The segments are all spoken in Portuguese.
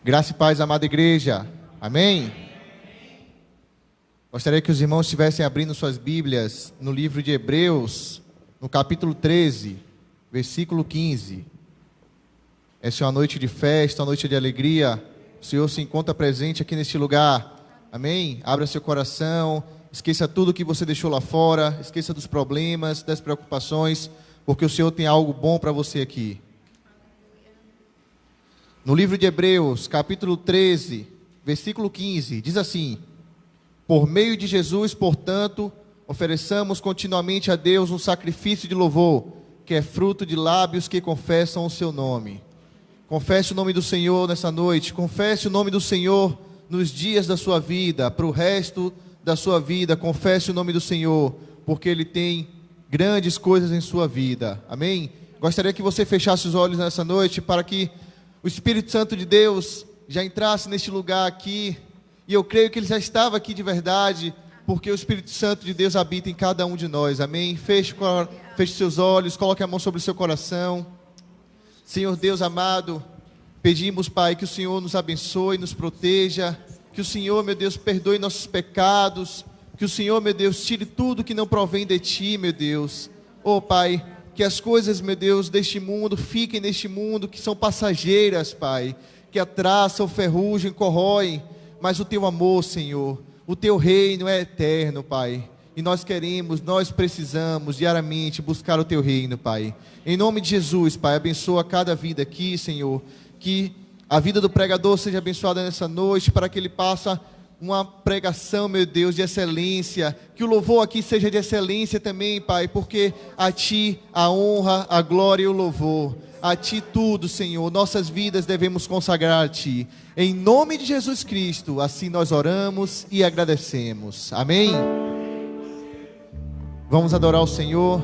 Graça e paz, amada igreja. Amém? Gostaria que os irmãos estivessem abrindo suas Bíblias no livro de Hebreus, no capítulo 13, versículo 15. Essa é uma noite de festa, uma noite de alegria. O Senhor se encontra presente aqui neste lugar. Amém? Abra seu coração, esqueça tudo que você deixou lá fora, esqueça dos problemas, das preocupações, porque o Senhor tem algo bom para você aqui. No livro de Hebreus, capítulo 13, versículo 15, diz assim: por meio de Jesus, portanto, ofereçamos continuamente a Deus um sacrifício de louvor, que é fruto de lábios que confessam o seu nome. Confesse o nome do Senhor nessa noite, confesse o nome do Senhor nos dias da sua vida, para o resto da sua vida, confesse o nome do Senhor, porque Ele tem grandes coisas em sua vida. Amém? Gostaria que você fechasse os olhos nessa noite, para que o Espírito Santo de Deus já entrasse neste lugar aqui, e eu creio que Ele já estava aqui de verdade, porque o Espírito Santo de Deus habita em cada um de nós. Amém? Feche seus olhos, coloque a mão sobre o seu coração. Senhor Deus amado, pedimos, Pai, que o Senhor nos abençoe, nos proteja, que o Senhor, meu Deus, perdoe nossos pecados, que o Senhor, meu Deus, tire tudo que não provém de Ti, meu Deus. Oh, Pai, que as coisas, meu Deus, deste mundo fiquem neste mundo, que são passageiras, Pai, que a traça, o ferrugem corroem, mas o Teu amor, Senhor, o Teu reino é eterno, Pai, e nós precisamos diariamente buscar o Teu reino, Pai. Em nome de Jesus, Pai, abençoa cada vida aqui, Senhor, que a vida do pregador seja abençoada nessa noite, para que ele passe uma pregação, meu Deus, de excelência, que o louvor aqui seja de excelência também, Pai, porque a Ti a honra, a glória e o louvor, a Ti tudo, Senhor, nossas vidas devemos consagrar a Ti, em nome de Jesus Cristo, assim nós oramos e agradecemos, amém? Vamos adorar o Senhor.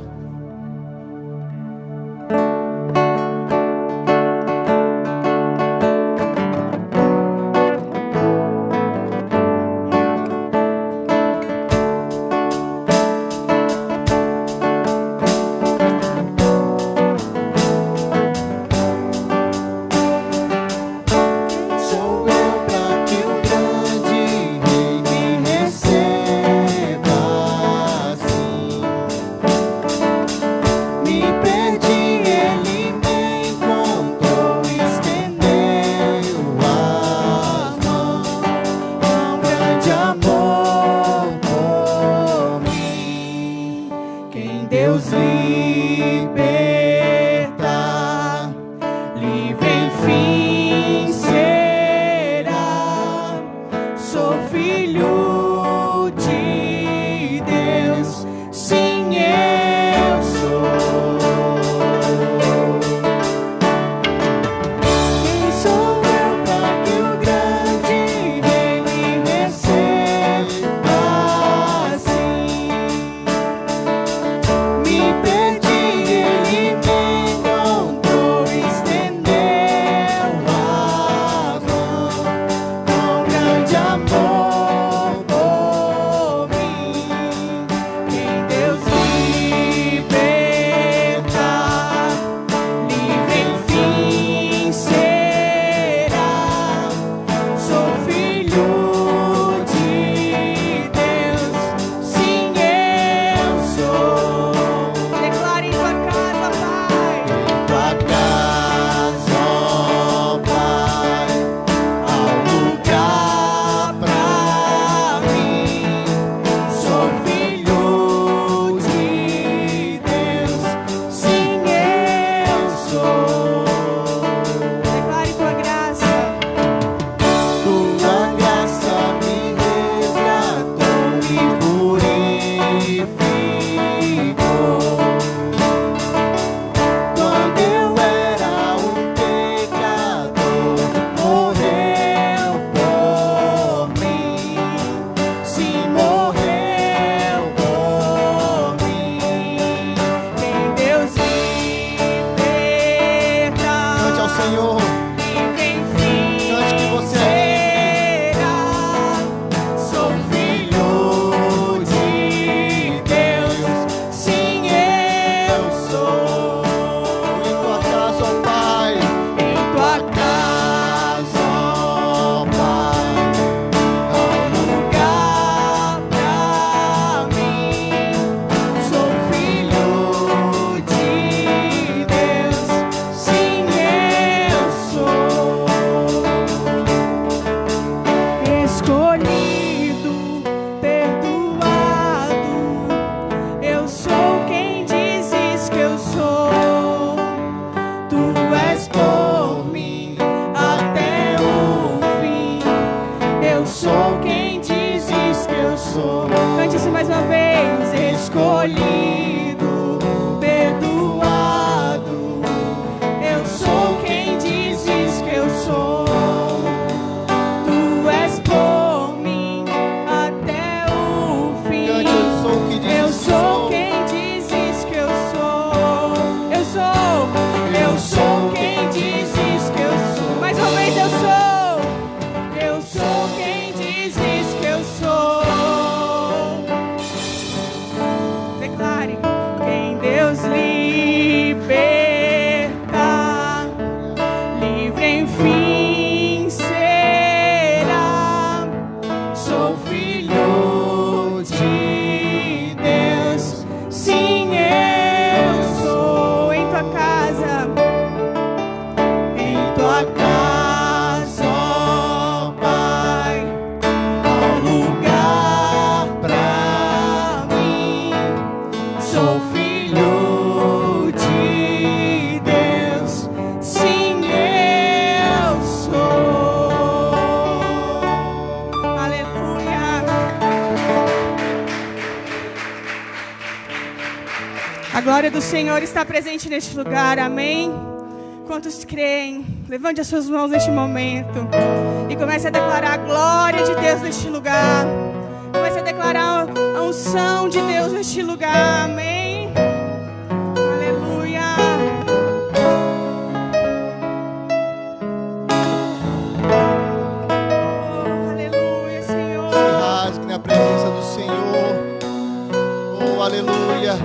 glória do Senhor está presente neste lugar, amém? Quantos creem? Levante as suas mãos neste momento e comece a declarar a glória de Deus neste lugar. Comece a declarar a unção de Deus neste lugar, amém? Aleluia. Oh, aleluia, Senhor. Se rasgue na presença do Senhor. Oh, aleluia.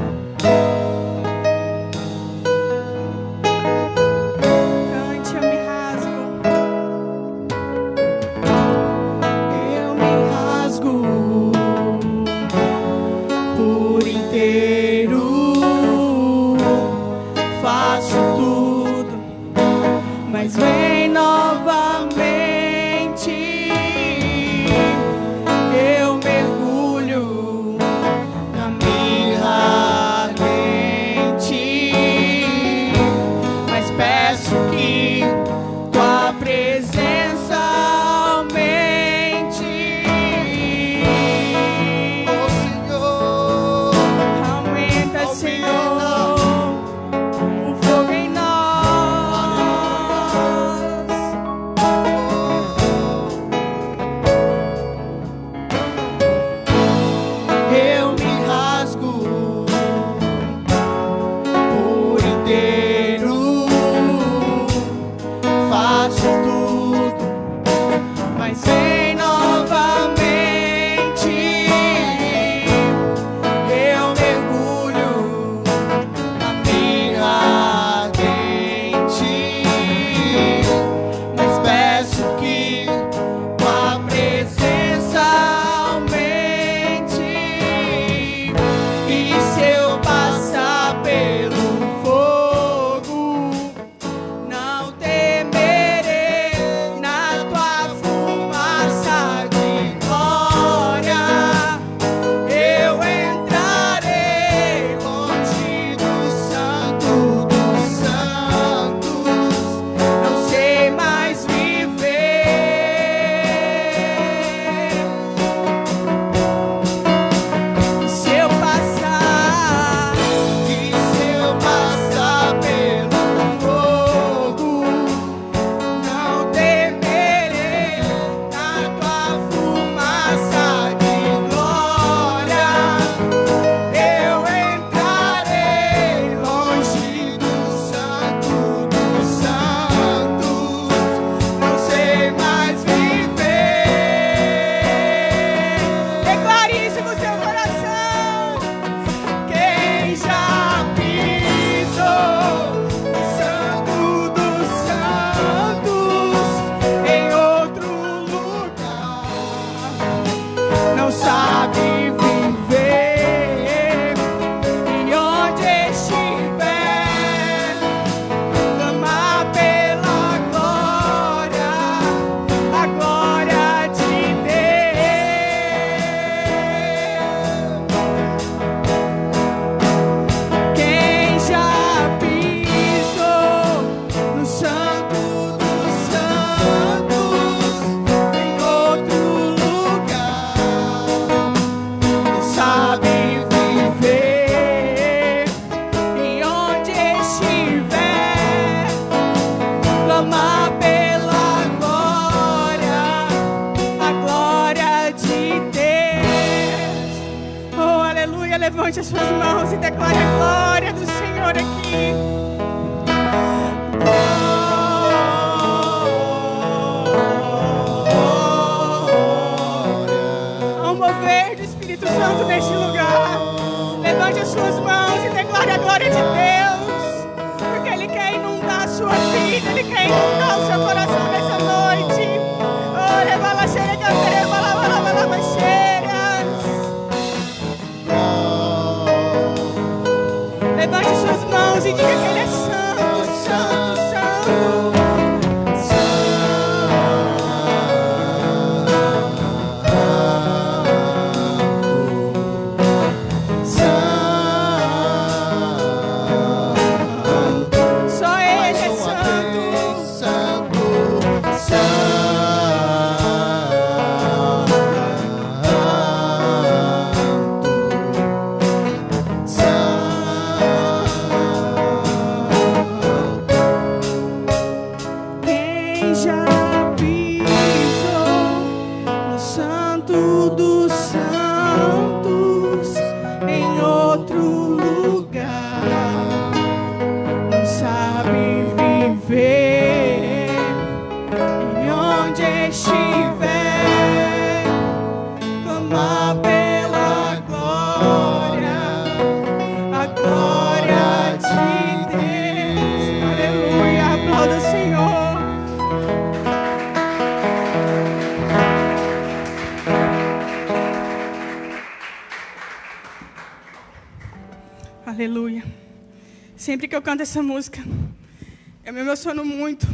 Levante as suas mãos e declare a glória do Senhor aqui. Há um mover do Espírito Santo neste lugar. Levante as suas mãos e declare a glória de Deus, porque Ele quer inundar a sua vida, Ele quer inundar o seu coração nessa noite. Levante suas mãos e diga que Ele é santo, santo, santo. viver. E onde estiver, clamar pela glória, a glória de Deus. Aleluia, aplauda o Senhor. Aleluia. Sempre que eu canto essa música, eu me emociono muito,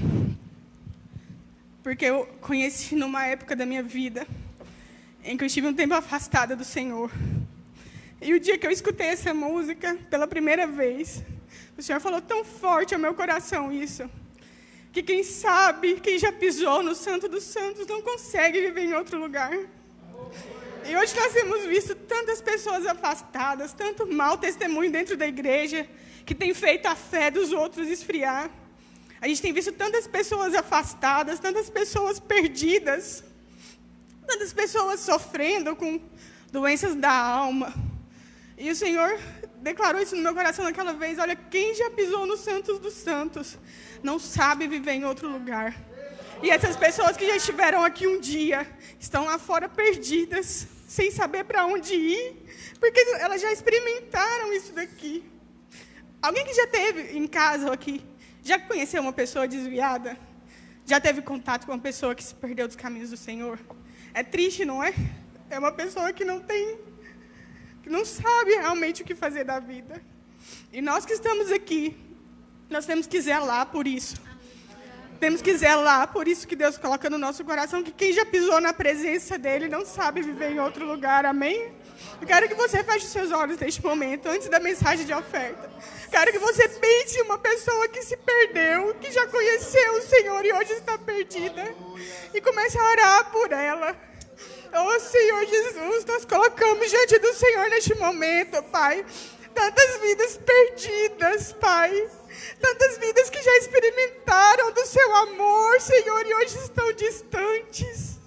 porque eu conheci numa época da minha vida em que eu estive um tempo afastada do Senhor. E o dia que eu escutei essa música pela primeira vez, o Senhor falou tão forte ao meu coração isso, que quem sabe, quem já pisou no Santo dos Santos não consegue viver em outro lugar. E hoje nós temos visto tantas pessoas afastadas, tanto mau testemunho dentro da igreja, que tem feito a fé dos outros esfriar. A gente tem visto tantas pessoas afastadas, tantas pessoas perdidas, tantas pessoas sofrendo com doenças da alma. E o Senhor declarou isso no meu coração naquela vez: olha, quem já pisou no Santos dos Santos não sabe viver em outro lugar. E essas pessoas que já estiveram aqui um dia, estão lá fora perdidas, sem saber para onde ir, porque elas já experimentaram isso daqui. Alguém que já teve em casa ou aqui, já conheceu uma pessoa desviada? Já teve contato com uma pessoa que se perdeu dos caminhos do Senhor? É triste, não é? É uma pessoa que não sabe realmente o que fazer da vida. E nós que estamos aqui, nós temos que zelar por isso. Temos que zelar por isso que Deus coloca no nosso coração, que quem já pisou na presença dEle não sabe viver em outro lugar, amém? Eu quero que você feche os seus olhos neste momento, antes da mensagem de oferta. Quero que você pense em uma pessoa que se perdeu, que já conheceu o Senhor e hoje está perdida. E comece a orar por ela. Oh, Senhor Jesus, nós colocamos diante do Senhor neste momento, Pai, tantas vidas perdidas, Pai. Tantas vidas que já experimentaram do seu amor, Senhor, e hoje estão distantes.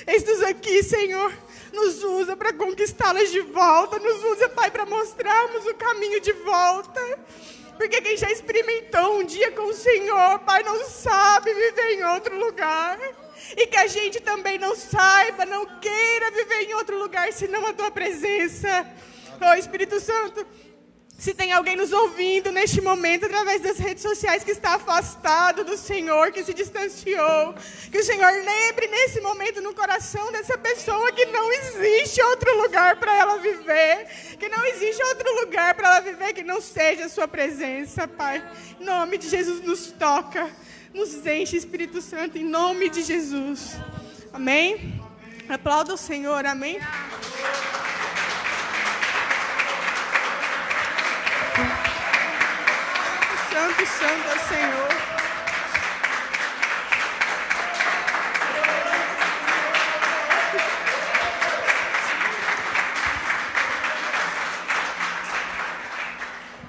Eis-nos aqui, Senhor. Nos usa para conquistá-las de volta. Nos usa, Pai, para mostrarmos o caminho de volta. Porque quem já experimentou um dia com o Senhor, Pai, não sabe viver em outro lugar. E que a gente também não saiba, não queira viver em outro lugar, senão a Tua presença. Oh, Espírito Santo, se tem alguém nos ouvindo neste momento, através das redes sociais, que está afastado do Senhor, que se distanciou, que o Senhor lembre nesse momento no coração dessa pessoa que não existe outro lugar para ela viver, que não existe outro lugar para ela viver que não seja a sua presença, Pai. Em nome de Jesus, nos toca, nos enche, Espírito Santo, em nome de Jesus. Amém? Aplauda o Senhor, amém? Santo, santo é o Senhor.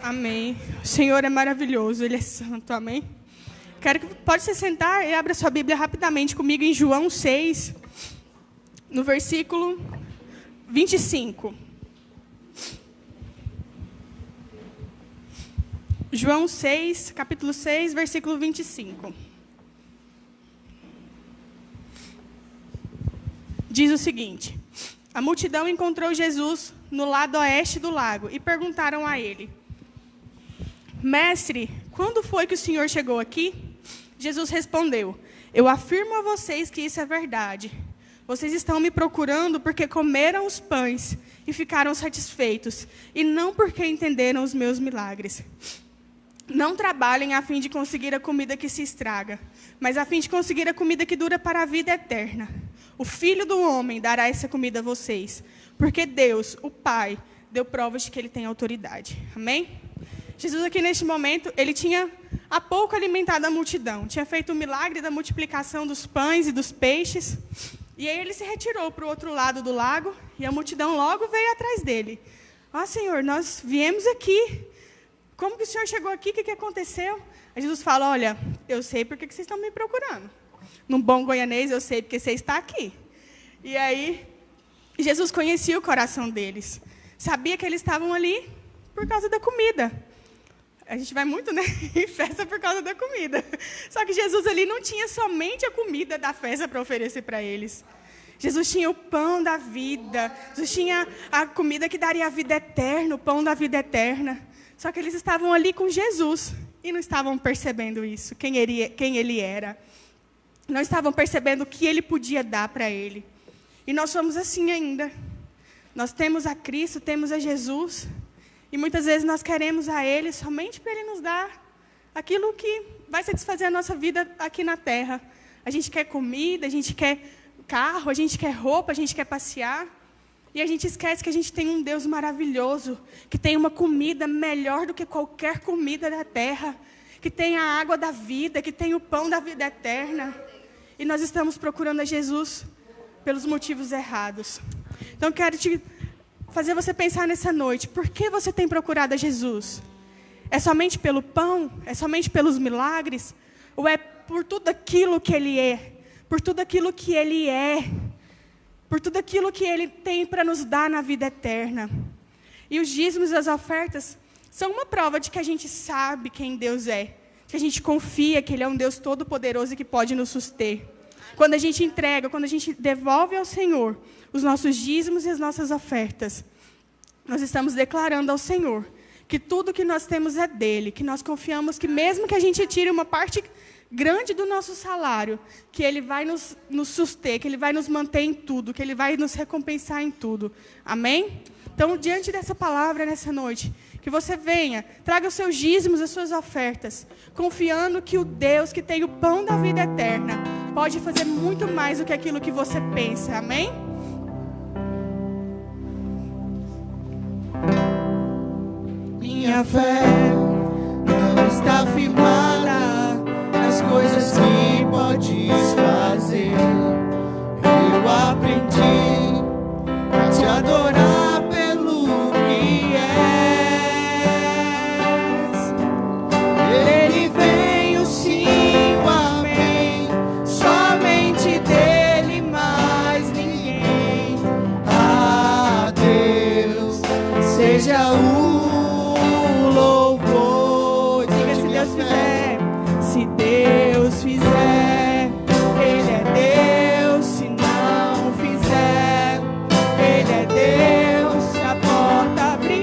Amém. O Senhor é maravilhoso, Ele é santo, amém? Quero que pode se sentar e abra sua Bíblia rapidamente comigo em João 6, no versículo 25. João 6, capítulo 6, versículo 25. Diz o seguinte: a multidão encontrou Jesus no lado oeste do lago e perguntaram a ele: Mestre, quando foi que o Senhor chegou aqui? Jesus respondeu: eu afirmo a vocês que isso é verdade. Vocês estão me procurando porque comeram os pães e ficaram satisfeitos, e não porque entenderam os meus milagres. Não trabalhem a fim de conseguir a comida que se estraga, mas a fim de conseguir a comida que dura para a vida eterna. O Filho do Homem dará essa comida a vocês, porque Deus, o Pai, deu provas de que Ele tem autoridade. Amém? Jesus aqui neste momento, Ele tinha há pouco alimentado a multidão, tinha feito o milagre da multiplicação dos pães e dos peixes, e aí Ele se retirou para o outro lado do lago, e a multidão logo veio atrás dele. Ó, Senhor, nós viemos aqui. Como que o Senhor chegou aqui? O que aconteceu? Aí Jesus fala: olha, eu sei porque que vocês estão me procurando. Num bom goianês, eu sei porque você está aqui. E aí, Jesus conhecia o coração deles. Sabia que eles estavam ali por causa da comida. A gente vai muito, né, em festa por causa da comida. Só que Jesus ali não tinha somente a comida da festa para oferecer para eles. Jesus tinha o pão da vida. Jesus tinha a comida que daria a vida eterna, o pão da vida eterna. Só que eles estavam ali com Jesus e não estavam percebendo isso, quem ele era. Não estavam percebendo o que ele podia dar para ele. E nós somos assim ainda. Nós temos a Cristo, temos a Jesus. E muitas vezes nós queremos a Ele somente para Ele nos dar aquilo que vai satisfazer a nossa vida aqui na terra. A gente quer comida, a gente quer carro, a gente quer roupa, a gente quer passear. E a gente esquece que a gente tem um Deus maravilhoso, que tem uma comida melhor do que qualquer comida da terra, que tem a água da vida, que tem o pão da vida eterna. E nós estamos procurando a Jesus pelos motivos errados. Então, quero fazer você pensar nessa noite, por que você tem procurado a Jesus? É somente pelo pão? É somente pelos milagres? Ou é por tudo aquilo que Ele é? Por tudo aquilo que Ele é? Por tudo aquilo que Ele tem para nos dar na vida eterna? E os dízimos e as ofertas são uma prova de que a gente sabe quem Deus é, que a gente confia que Ele é um Deus todo-poderoso e que pode nos suster. Quando a gente entrega, quando a gente devolve ao Senhor os nossos dízimos e as nossas ofertas, nós estamos declarando ao Senhor que tudo que nós temos é dele, que nós confiamos que mesmo que a gente tire uma parte grande do nosso salário, que Ele vai nos suster, que Ele vai nos manter em tudo, que Ele vai nos recompensar em tudo. Amém? Então, diante dessa palavra nessa noite, que você venha, traga os seus dízimos, as suas ofertas, confiando que o Deus que tem o pão da vida eterna pode fazer muito mais do que aquilo que você pensa. Amém? Minha fé não está firmada nas coisas que podes fazer. Eu aprendi a te adorar pelo que és. Dele vem o sim, o amém, somente dele, mais ninguém. A Deus seja o louvor. Diga se Deus fizer. Se Deus fizer, Ele é Deus. Se não fizer, Ele é Deus. Se a porta abrir,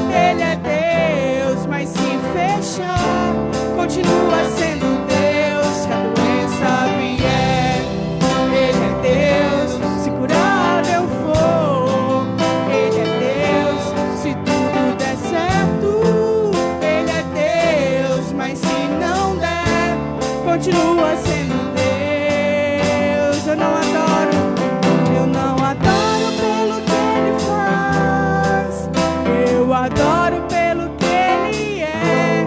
Ele é Deus. Mas se fechar, continua sendo Deus. Se a doença vier, Ele é Deus. Se curado eu for, Ele é Deus. Se tudo der certo, Ele é Deus. Mas se não der, continua sendo Deus. Eu não adoro pelo que Ele faz, eu adoro pelo que Ele é.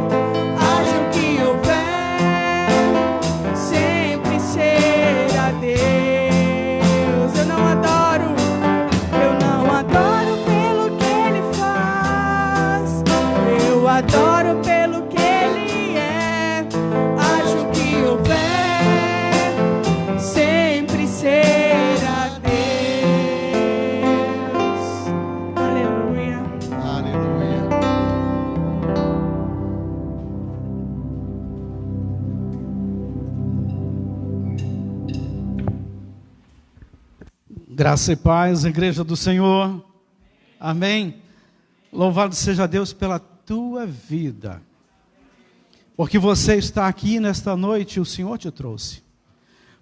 Haja o que houver, sempre será Deus. Eu não adoro pelo que Ele faz, eu adoro pelo que Ele é. Haja o que houver, sempre será Deus. Aleluia. Aleluia. Graça e paz, Igreja do Senhor. Amém. Louvado seja Deus pela tua vida. Porque você está aqui nesta noite, o Senhor te trouxe.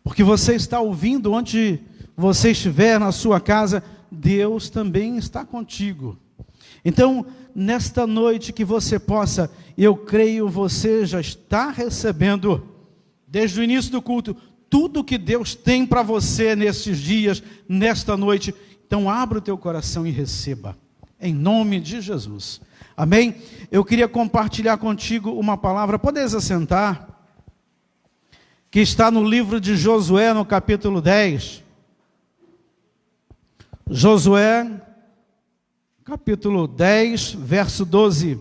Porque você está ouvindo onde você estiver na sua casa, Deus também está contigo. Então, nesta noite que você possa, eu creio, você já está recebendo, desde o início do culto, tudo que Deus tem para você nesses dias, nesta noite. Então abra o teu coração e receba, em nome de Jesus. Amém? Eu queria compartilhar contigo uma palavra, podes assentar, que está no livro de Josué, no capítulo 10. Josué, capítulo 10, verso 12.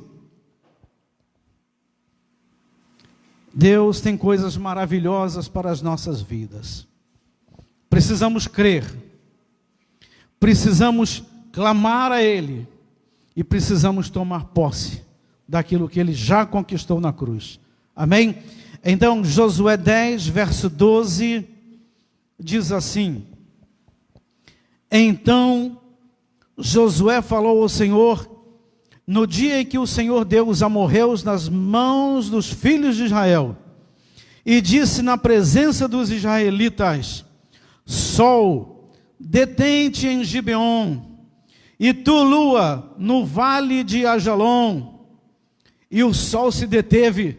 Deus tem coisas maravilhosas para as nossas vidas. Precisamos crer, precisamos clamar a Ele e precisamos tomar posse daquilo que ele já conquistou na cruz. Amém? Então, Josué 10, verso 12, diz assim: Então Josué falou ao Senhor, no dia em que o Senhor deu os amorreus nas mãos dos filhos de Israel, e disse na presença dos israelitas: Sol, detente em Gibeon, e tu, lua, no vale de Ajalon. E o sol se deteve,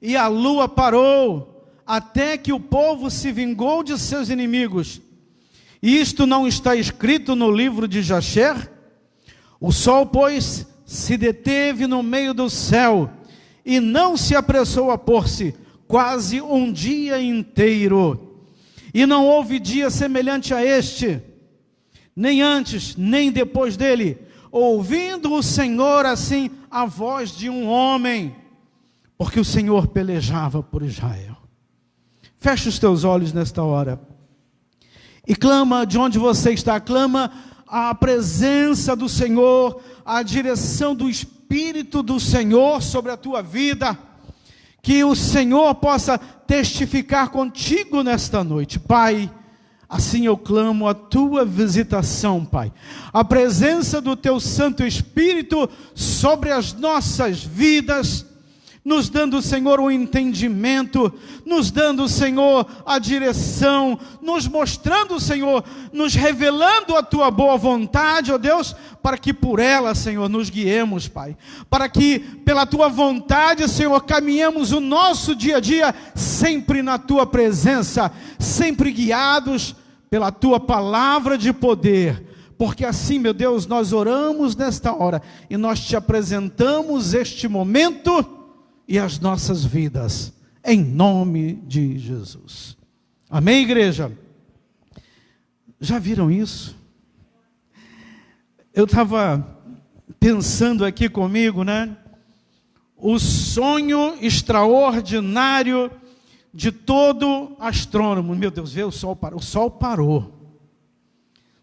e a lua parou, até que o povo se vingou de seus inimigos. E isto não está escrito no livro de Jasher? O sol, pois, se deteve no meio do céu, e não se apressou a pôr-se, quase um dia inteiro. E não houve dia semelhante a este, nem antes, nem depois dele, ouvindo o Senhor assim a voz de um homem, porque o Senhor pelejava por Israel. Feche os teus olhos nesta hora e clama de onde você está, clama a presença do Senhor, a direção do Espírito do Senhor sobre a tua vida, que o Senhor possa testificar contigo nesta noite. Pai, assim eu clamo a tua visitação, Pai, a presença do teu Santo Espírito sobre as nossas vidas, nos dando, Senhor, o entendimento, nos dando, Senhor, a direção, nos mostrando, Senhor, nos revelando a tua boa vontade, ó Deus, para que por ela, Senhor, nos guiemos, Pai, para que pela tua vontade, Senhor, caminhemos o nosso dia a dia, sempre na tua presença, sempre guiados pela tua palavra de poder, porque assim, meu Deus, nós oramos nesta hora, e nós te apresentamos este momento, e as nossas vidas, em nome de Jesus. Amém, igreja? Já viram isso? Eu estava pensando aqui comigo, né? O sonho extraordinário de todo astrônomo. Meu Deus, vê, o sol parou. O sol parou.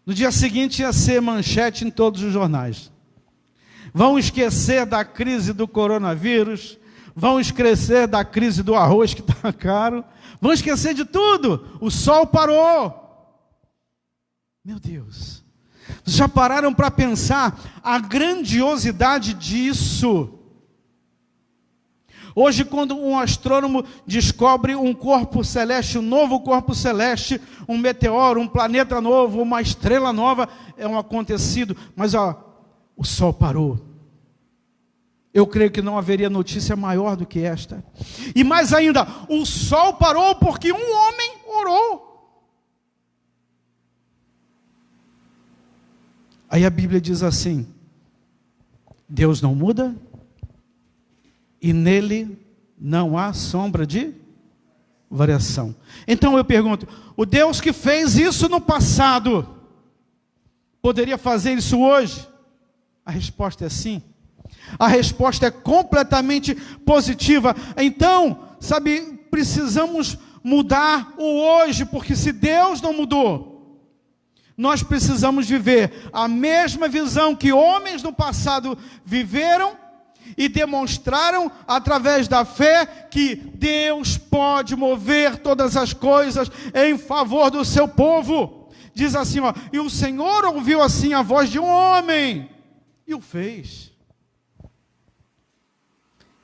No dia seguinte ia ser manchete em todos os jornais. Vão esquecer da crise do coronavírus, vão esquecer da crise do arroz que está caro, vão esquecer de tudo. O sol parou. Meu Deus, já pararam para pensar a grandiosidade disso? Hoje, quando um astrônomo descobre um corpo celeste, um novo corpo celeste, um meteoro, um planeta novo, uma estrela nova, é um acontecido, mas o sol parou. Eu creio que não haveria notícia maior do que esta. E mais ainda, o sol parou porque um homem orou. Aí a Bíblia diz assim: Deus não muda, e nele não há sombra de variação. Então eu pergunto, o Deus que fez isso no passado, poderia fazer isso hoje? A resposta é sim. A resposta é completamente positiva. Então, sabe, precisamos mudar o hoje, porque se Deus não mudou, nós precisamos viver a mesma visão que homens no passado viveram e demonstraram através da fé, que Deus pode mover todas as coisas em favor do seu povo. Diz assim, e o Senhor ouviu assim a voz de um homem e o fez.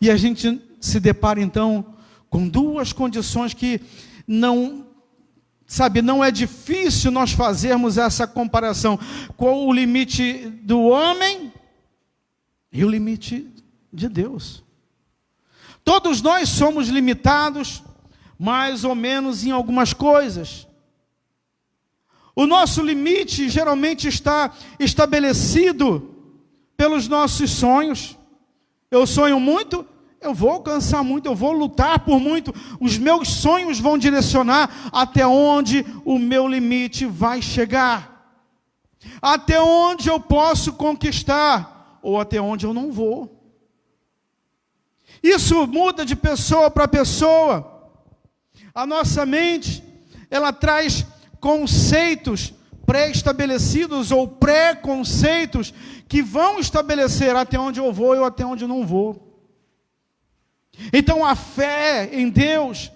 E a gente se depara então com duas condições que não é difícil nós fazermos essa comparação com o limite do homem e o limite de Deus. Todos nós somos limitados, mais ou menos em algumas coisas. O nosso limite geralmente está estabelecido pelos nossos sonhos. Eu sonho muito, eu vou alcançar muito, eu vou lutar por muito. Os meus sonhos vão direcionar até onde o meu limite vai chegar. Até onde eu posso conquistar, ou até onde eu não vou. Isso muda de pessoa para pessoa. A nossa mente, ela traz conceitos pré-estabelecidos ou pré-conceitos que vão estabelecer até onde eu vou e até onde eu não vou. Então a fé em Deus,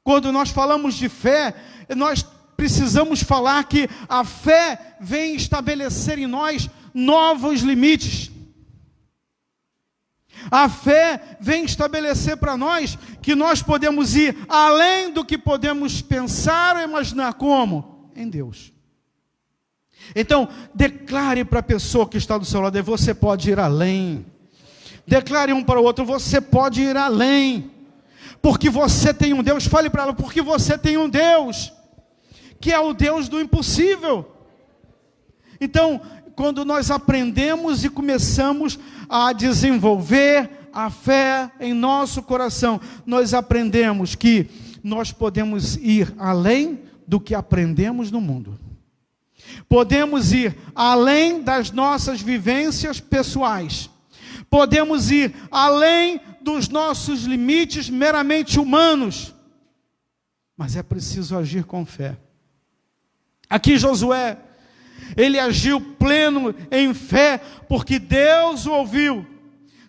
quando nós falamos de fé, nós precisamos falar que a fé vem estabelecer em nós novos limites. A fé vem estabelecer para nós que nós podemos ir além do que podemos pensar ou imaginar. Como? Em Deus. Então, declare para a pessoa que está do seu lado: você pode ir além. Declare um para o outro: você pode ir além. Porque você tem um Deus. Fale para ela: porque você tem um Deus que é o Deus do impossível. Então, quando nós aprendemos e começamos a desenvolver a fé em nosso coração, nós aprendemos que nós podemos ir além do que aprendemos no mundo. Podemos ir além das nossas vivências pessoais. Podemos ir além dos nossos limites meramente humanos. Mas é preciso agir com fé. Aqui Josué, ele agiu pleno em fé, porque Deus o ouviu.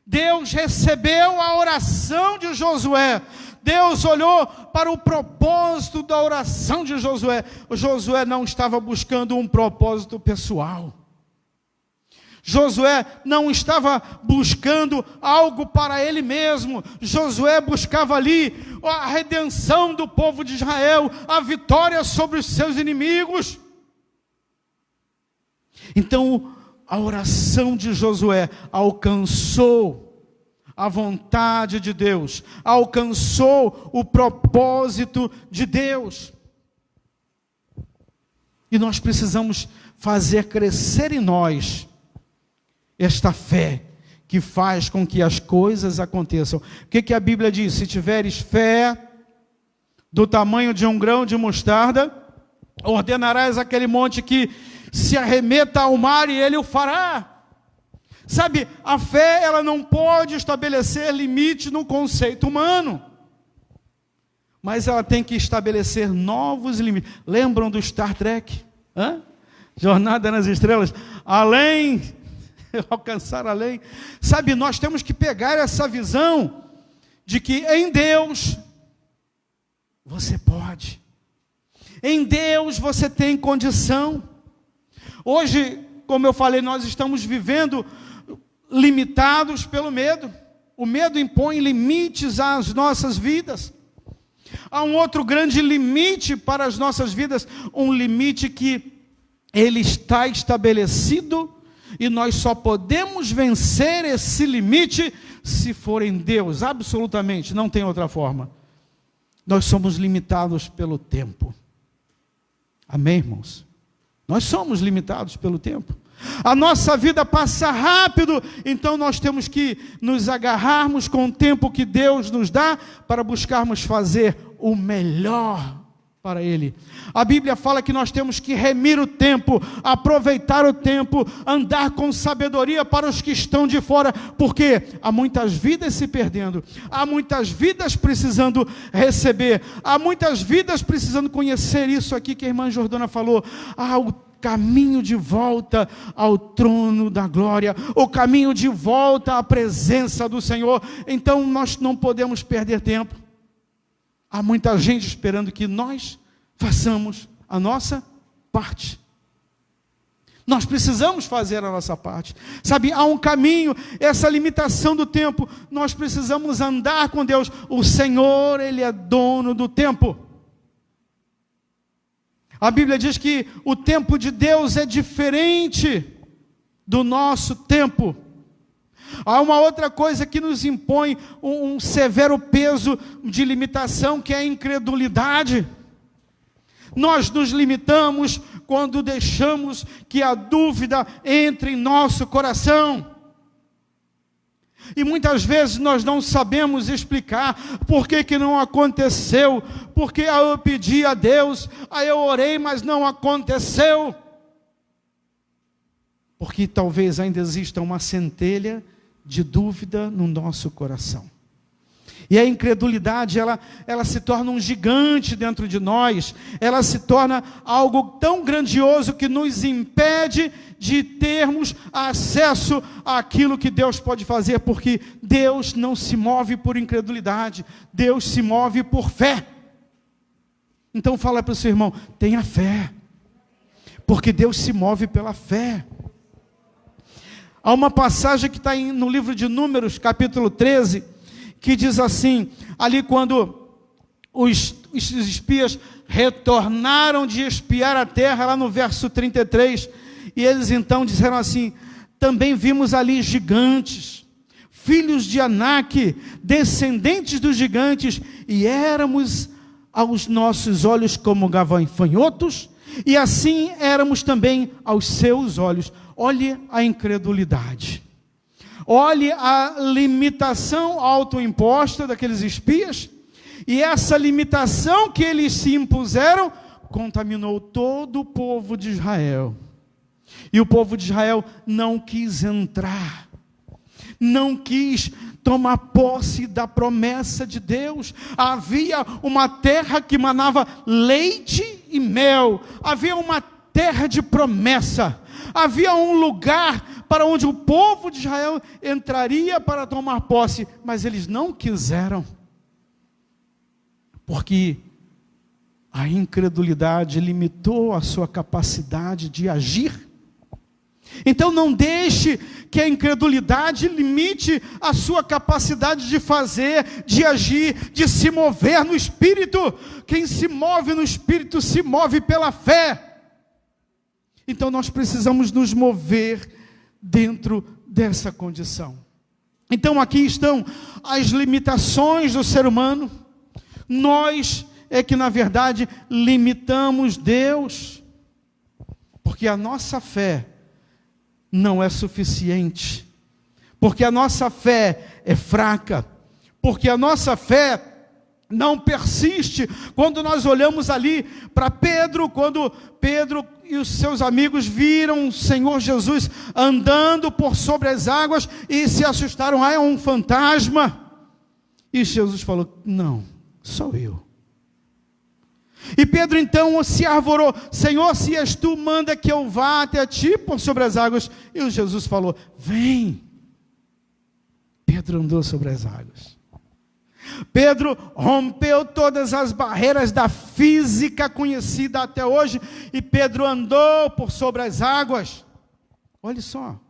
Deus recebeu a oração de Josué. Deus olhou para o propósito da oração de Josué. Josué não estava buscando um propósito pessoal. Josué não estava buscando algo para ele mesmo. Josué buscava ali a redenção do povo de Israel, a vitória sobre os seus inimigos. Então, a oração de Josué alcançou a vontade de Deus, alcançou o propósito de Deus. E nós precisamos fazer crescer em nós esta fé que faz com que as coisas aconteçam. O que a Bíblia diz? Se tiveres fé do tamanho de um grão de mostarda, ordenarás aquele monte que se arremeta ao mar e ele o fará. Sabe, a fé, ela não pode estabelecer limite no conceito humano, mas ela tem que estabelecer novos limites. Lembram do Star Trek? Jornada nas Estrelas? Além, alcançar além. Sabe, nós temos que pegar essa visão de que em Deus você pode. Em Deus você tem condição. Hoje, como eu falei, nós estamos vivendo limitados pelo medo. O medo impõe limites às nossas vidas. Há um outro grande limite para as nossas vidas, um limite que ele está estabelecido e nós só podemos vencer esse limite se for em Deus, absolutamente, não tem outra forma. Nós somos limitados pelo tempo. Amém, irmãos? Nós somos limitados pelo tempo. A nossa vida passa rápido, então nós temos que nos agarrarmos com o tempo que Deus nos dá para buscarmos fazer o melhor para Ele. A Bíblia fala que nós temos que remir o tempo, aproveitar o tempo, andar com sabedoria para os que estão de fora, porque há muitas vidas se perdendo, há muitas vidas precisando receber, há muitas vidas precisando conhecer isso aqui que a irmã Jordana falou, o caminho de volta ao trono da glória, o caminho de volta à presença do Senhor. Então nós não podemos perder tempo. Há muita gente esperando que nós façamos a nossa parte. Nós precisamos fazer a nossa parte. Sabe, há um caminho, essa limitação do tempo, nós precisamos andar com Deus. O Senhor, Ele é dono do tempo. A Bíblia diz que o tempo de Deus é diferente do nosso tempo. Há uma outra coisa que nos impõe um severo peso de limitação, que é a incredulidade. Nós nos limitamos quando deixamos que a dúvida entre em nosso coração. E muitas vezes nós não sabemos explicar por que não aconteceu, porque eu pedi a Deus, aí eu orei, mas não aconteceu. Porque talvez ainda exista uma centelha de dúvida no nosso coração. E a incredulidade, ela se torna um gigante dentro de nós, ela se torna algo tão grandioso que nos impede de termos acesso àquilo que Deus pode fazer, porque Deus não se move por incredulidade, Deus se move por fé. Então fala para o seu irmão, tenha fé, porque Deus se move pela fé. Há uma passagem que está no livro de Números, capítulo 13, que diz assim, ali quando os espias retornaram de espiar a terra, lá no verso 33, e eles então disseram assim, também vimos ali gigantes, filhos de Anak, descendentes dos gigantes, e éramos aos nossos olhos como gafanhotos, e assim éramos também aos seus olhos. Olhe a incredulidade. Olhe a limitação autoimposta daqueles espias, e essa limitação que eles se impuseram, contaminou todo o povo de Israel. E o povo de Israel não quis entrar, não quis tomar posse da promessa de Deus. Havia uma terra que manava leite e mel, havia uma terra de promessa, havia um lugar para onde o povo de Israel entraria para tomar posse, mas eles não quiseram, porque a incredulidade limitou a sua capacidade de agir. Então não deixe que a incredulidade limite a sua capacidade de fazer, de agir, de se mover no Espírito. Quem se move no Espírito se move pela fé. Então nós precisamos nos mover dentro dessa condição. Então aqui estão as limitações do ser humano. Nós é que na verdade limitamos Deus, porque a nossa fé não é suficiente, porque a nossa fé é fraca, porque a nossa fé não persiste. Quando nós olhamos ali para Pedro, quando Pedro e os seus amigos viram o Senhor Jesus andando por sobre as águas e se assustaram, é um fantasma. E Jesus falou, não, sou eu. E Pedro então se arvorou, Senhor, se és tu, manda que eu vá até ti por sobre as águas. E Jesus falou, vem. Pedro andou sobre as águas. Pedro rompeu todas as barreiras da física conhecida até hoje, e Pedro andou por sobre as águas. Olha só.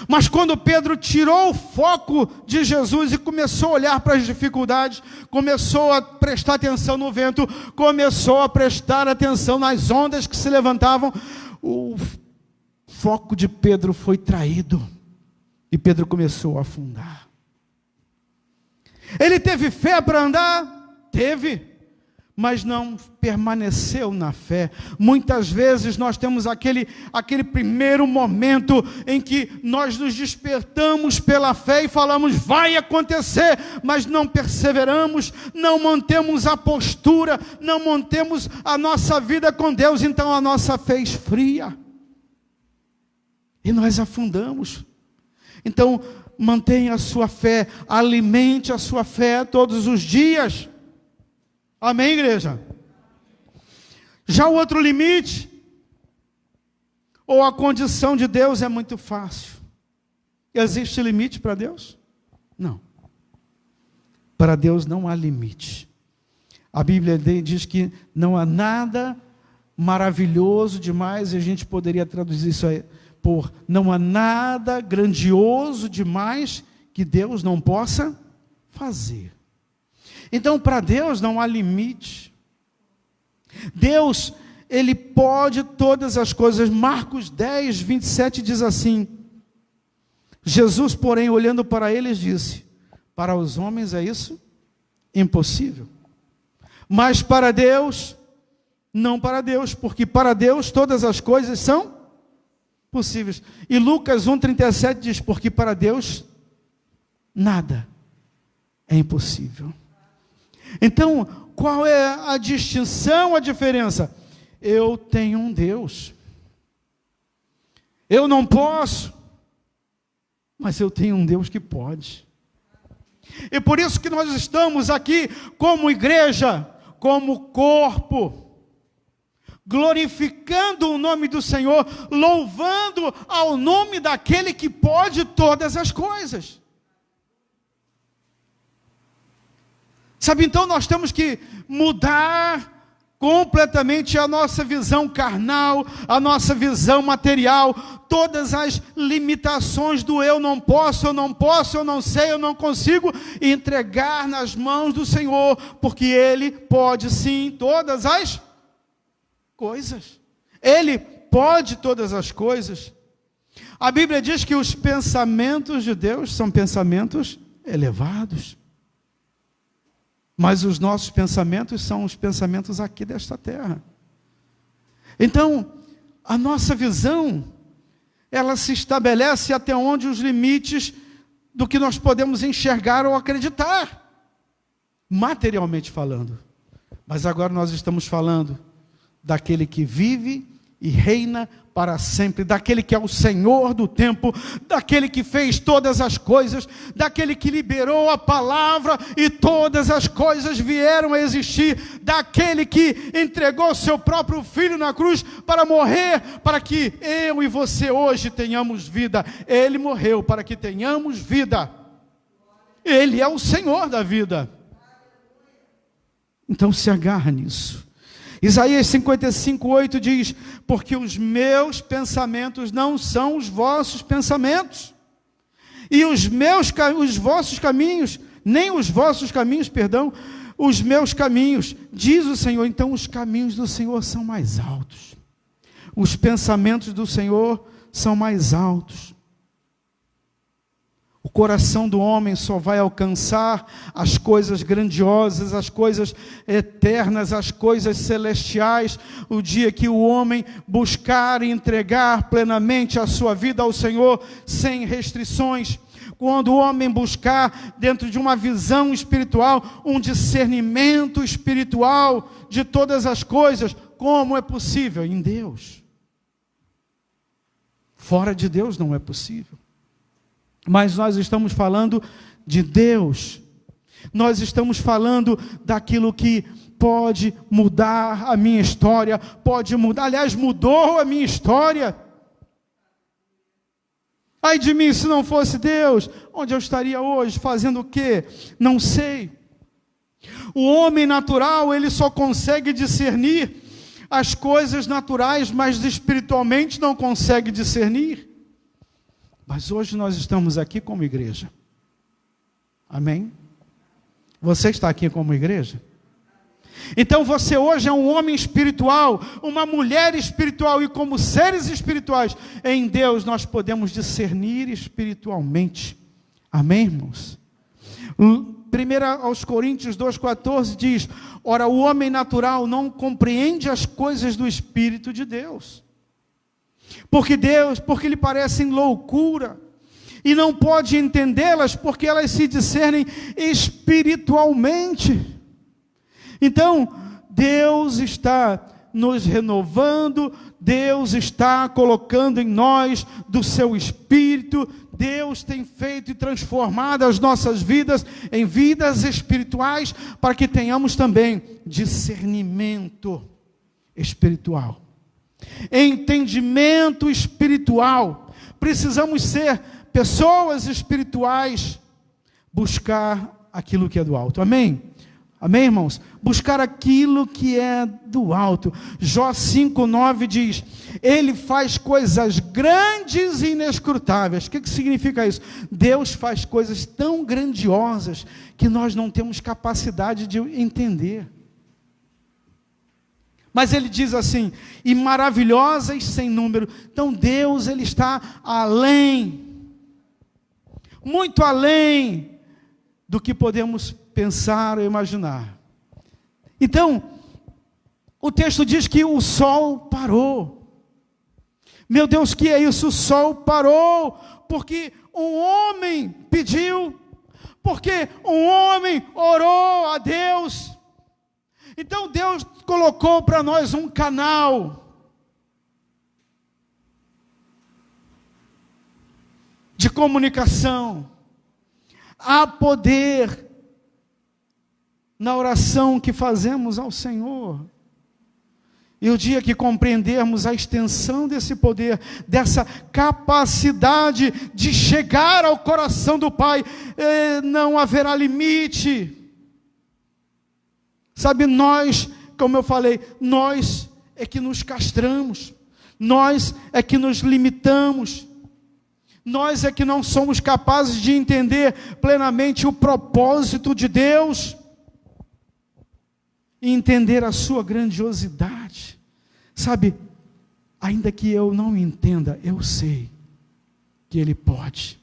Mas quando Pedro tirou o foco de Jesus e começou a olhar para as dificuldades, começou a prestar atenção no vento, começou a prestar atenção nas ondas que se levantavam, o foco de Pedro foi traído e Pedro começou a afundar. Ele teve fé para andar? Teve. Mas não permaneceu na fé. Muitas vezes nós temos aquele primeiro momento em que nós nos despertamos pela fé e falamos, vai acontecer, mas não perseveramos, não mantemos a postura, não mantemos a nossa vida com Deus, então a nossa fé esfria. E nós afundamos. Então, mantenha a sua fé, alimente a sua fé todos os dias. Amém, igreja? Já o outro limite, ou a condição de Deus é muito fácil. Existe limite para Deus? Não. Para Deus não há limite. A Bíblia diz que não há nada maravilhoso demais, e a gente poderia traduzir isso aí por não há nada grandioso demais que Deus não possa fazer. Então, para Deus não há limite. Deus, Ele pode todas as coisas. Marcos 10, 27 diz assim, Jesus, porém, olhando para eles, disse, para os homens é isso impossível, mas para Deus, não para Deus, porque para Deus todas as coisas são possíveis. E Lucas 1,37 diz, porque para Deus nada é impossível. Então, qual é a distinção, a diferença? Eu tenho um Deus. Eu não posso, mas eu tenho um Deus que pode. E por isso que nós estamos aqui como igreja, como corpo, glorificando o nome do Senhor, louvando ao nome daquele que pode todas as coisas. Sabe, então nós temos que mudar completamente a nossa visão carnal, a nossa visão material, todas as limitações do eu não posso, eu não sei, eu não consigo, e entregar nas mãos do Senhor, porque Ele pode sim todas as coisas. Ele pode todas as coisas. A Bíblia diz que os pensamentos de Deus são pensamentos elevados. Mas os nossos pensamentos são os pensamentos aqui desta terra. Então, a nossa visão, ela se estabelece até onde os limites do que nós podemos enxergar ou acreditar, materialmente falando. Mas agora nós estamos falando daquele que vive e reina para sempre, daquele que é o Senhor do tempo, daquele que fez todas as coisas, daquele que liberou a palavra e todas as coisas vieram a existir, daquele que entregou seu próprio Filho na cruz para morrer, para que eu e você hoje tenhamos vida. Ele morreu para que tenhamos vida. Ele é o Senhor da vida. Então se agarra nisso. Isaías 55:8 diz: porque os meus pensamentos não são os vossos pensamentos, e os vossos caminhos, nem os vossos caminhos, os meus caminhos, diz o Senhor. Então os caminhos do Senhor são mais altos, os pensamentos do Senhor são mais altos. O coração do homem só vai alcançar as coisas grandiosas, as coisas eternas, as coisas celestiais, o dia que o homem buscar e entregar plenamente a sua vida ao Senhor, sem restrições. Quando o homem buscar, dentro de uma visão espiritual, um discernimento espiritual de todas as coisas, como é possível? Em Deus. Fora de Deus não é possível. Mas nós estamos falando de Deus. Nós estamos falando daquilo que pode mudar a minha história, pode mudar, aliás, mudou a minha história. Ai de mim, se não fosse Deus, onde eu estaria hoje? Fazendo o quê? Não sei. O homem natural, ele só consegue discernir as coisas naturais, mas espiritualmente não consegue discernir. Mas hoje nós estamos aqui como igreja. Amém? Você está aqui como igreja? Então você hoje é um homem espiritual, uma mulher espiritual, e como seres espirituais, em Deus nós podemos discernir espiritualmente. Amém, irmãos? 1 aos Coríntios 2,14 diz: ora, o homem natural não compreende as coisas do Espírito de Deus, porque lhe parecem loucura, e não pode entendê-las, porque elas se discernem espiritualmente. Então, Deus está nos renovando, Deus está colocando em nós do seu Espírito, Deus tem feito e transformado as nossas vidas em vidas espirituais, para que tenhamos também discernimento espiritual, entendimento espiritual. Precisamos ser pessoas espirituais, buscar aquilo que é do alto. Amém? Amém, irmãos? Buscar aquilo que é do alto. Jó 5:9 diz: Ele faz coisas grandes e inescrutáveis. O que significa isso? Deus faz coisas tão grandiosas que nós não temos capacidade de entender. Mas ele diz assim: e maravilhosas sem número. Então Deus, ele está além, muito além do que podemos pensar ou imaginar. Então, o texto diz que o sol parou. Meu Deus, que é isso? O sol parou porque um homem pediu, porque um homem orou a Deus. Então Deus colocou para nós um canal de comunicação. Há poder na oração que fazemos ao Senhor. E o dia que compreendermos a extensão desse poder, dessa capacidade de chegar ao coração do Pai, não haverá limite. Sabe, nós, como eu falei, nós é que nos castramos, nós é que nos limitamos, nós é que não somos capazes de entender plenamente o propósito de Deus e entender a sua grandiosidade. Sabe, ainda que eu não entenda, eu sei que Ele pode.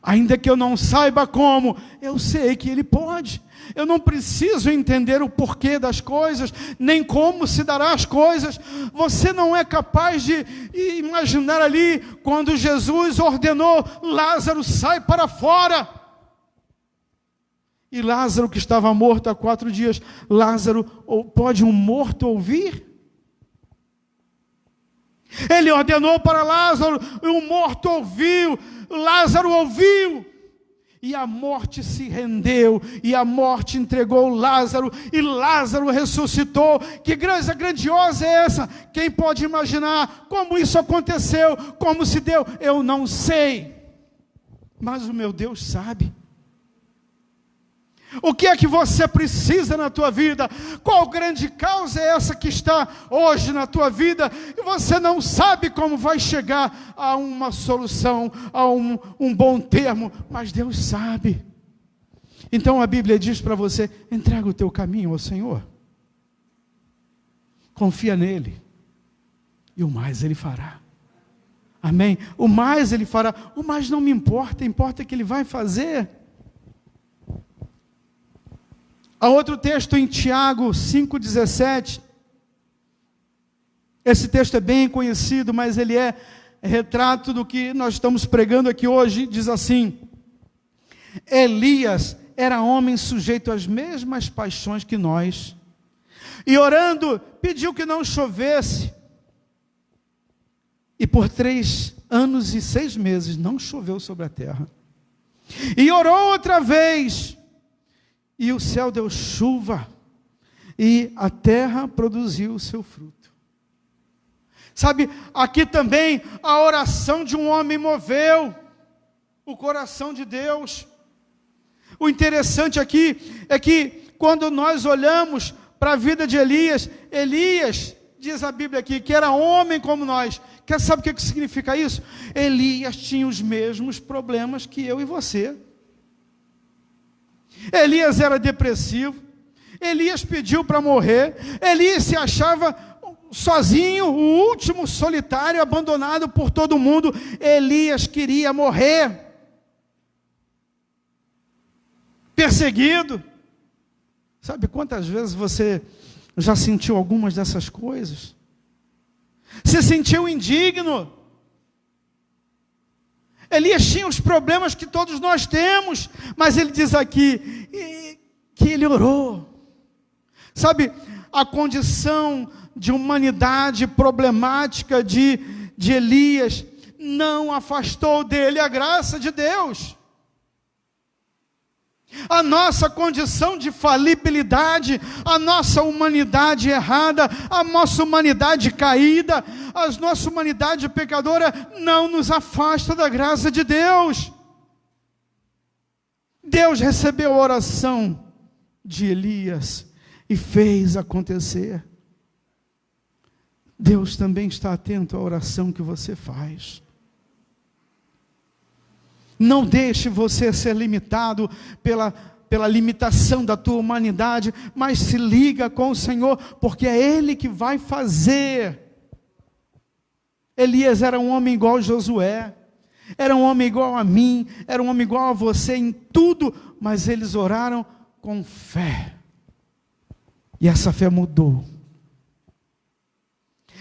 Ainda que eu não saiba como, eu sei que Ele pode. Eu não preciso entender o porquê das coisas, nem como se dará as coisas. Você não é capaz de imaginar ali, quando Jesus ordenou, Lázaro, sai para fora. E Lázaro, que estava morto há 4 dias, Lázaro, pode um morto ouvir? Ele ordenou para Lázaro, e o morto ouviu, Lázaro ouviu, e a morte se rendeu, e a morte entregou Lázaro, e Lázaro ressuscitou. Que graça grandiosa é essa? Quem pode imaginar como isso aconteceu, como se deu? Eu não sei, mas o meu Deus sabe. O que é que você precisa na tua vida? Qual grande causa é essa que está hoje na tua vida? E você não sabe como vai chegar a uma solução, a um bom termo, mas Deus sabe. Então a Bíblia diz para você, entrega o teu caminho ao Senhor. Confia nele. E o mais Ele fará. Amém? O mais Ele fará. O mais não me importa, importa que Ele vai fazer. Há outro texto em Tiago 5,17. Esse texto é bem conhecido, mas ele é retrato do que nós estamos pregando aqui hoje. Diz assim: Elias era homem sujeito às mesmas paixões que nós, e orando, pediu que não chovesse. E por 3 anos e 6 meses não choveu sobre a terra. E orou outra vez, e o céu deu chuva, e a terra produziu o seu fruto. Sabe, aqui também a oração de um homem moveu o coração de Deus. O interessante aqui é que quando nós olhamos para a vida de Elias, Elias, diz a Bíblia aqui, que era homem como nós. Sabe o que significa isso? Elias tinha os mesmos problemas que eu e você. Elias era depressivo, Elias pediu para morrer, Elias se achava sozinho, o último solitário, abandonado por todo mundo. Elias queria morrer, perseguido. Sabe quantas vezes você já sentiu algumas dessas coisas? Se sentiu indigno. Elias tinha os problemas que todos nós temos, mas ele diz aqui que ele orou. Sabe, a condição de humanidade problemática de Elias não afastou dele a graça de Deus. A nossa condição de falibilidade, a nossa humanidade errada, a nossa humanidade caída, a nossa humanidade pecadora não nos afasta da graça de Deus. Deus recebeu a oração de Elias e fez acontecer. Deus também está atento à oração que você faz. Não deixe você ser limitado pela limitação da tua humanidade, mas se liga com o Senhor, porque é Ele que vai fazer. Elias era um homem igual a Josué, era um homem igual a mim, era um homem igual a você em tudo, mas eles oraram com fé, e essa fé mudou.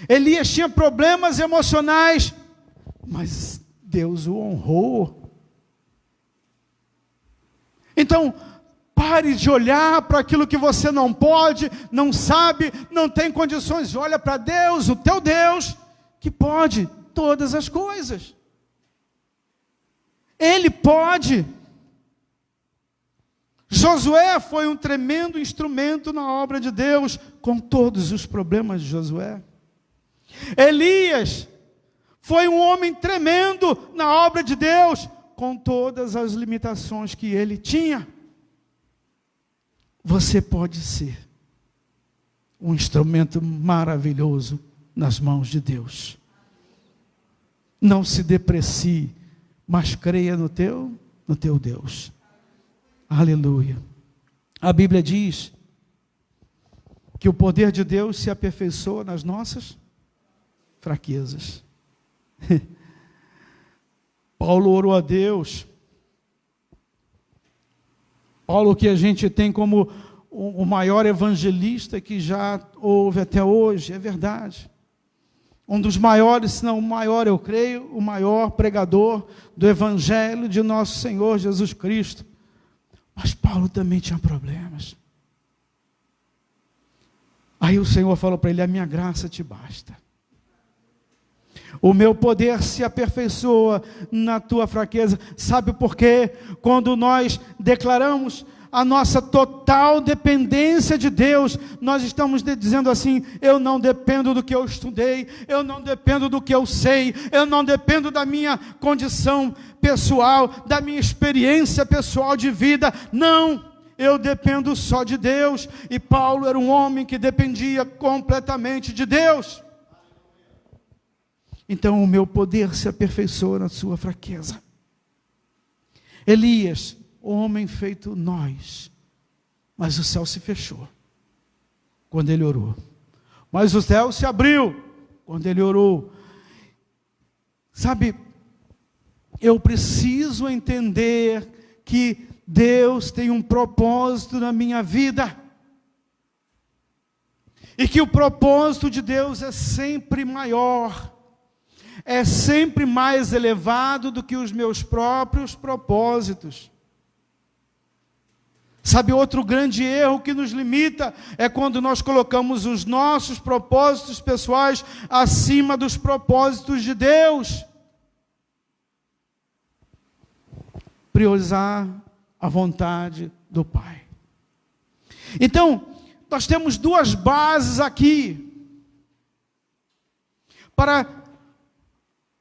Elias tinha problemas emocionais, mas Deus o honrou. Então, pare de olhar para aquilo que você não pode, não sabe, não tem condições. Olha para Deus, o teu Deus, que pode todas as coisas. Ele pode. Josué foi um tremendo instrumento na obra de Deus, com todos os problemas de Josué. Elias foi um homem tremendo na obra de Deus, com todas as limitações que ele tinha. Você pode ser um instrumento maravilhoso nas mãos de Deus. Não se deprecie, mas creia no teu Deus. Aleluia. A Bíblia diz que o poder de Deus se aperfeiçoa nas nossas fraquezas. Paulo orou a Deus. Paulo, que a gente tem como o maior evangelista que já houve até hoje, é verdade. Um dos maiores, se não o maior, eu creio, o maior pregador do evangelho de nosso Senhor Jesus Cristo. Mas Paulo também tinha problemas. Aí o Senhor falou para ele: a minha graça te basta. O meu poder se aperfeiçoa na tua fraqueza. Sabe por quê? Quando nós declaramos a nossa total dependência de Deus, nós estamos dizendo assim: eu não dependo do que eu estudei, eu não dependo do que eu sei, eu não dependo da minha condição pessoal, da minha experiência pessoal de vida, não, eu dependo só de Deus. E Paulo era um homem que dependia completamente de Deus. Então o meu poder se aperfeiçoa na sua fraqueza. Elias, homem feito nós, mas o céu se fechou quando ele orou, mas o céu se abriu quando ele orou. Sabe, eu preciso entender que Deus tem um propósito na minha vida, e que o propósito de Deus é sempre maior, é sempre mais elevado do que os meus próprios propósitos. Sabe, outro grande erro que nos limita é quando nós colocamos os nossos propósitos pessoais acima dos propósitos de Deus. Priorizar a vontade do Pai. Então, nós temos duas bases aqui para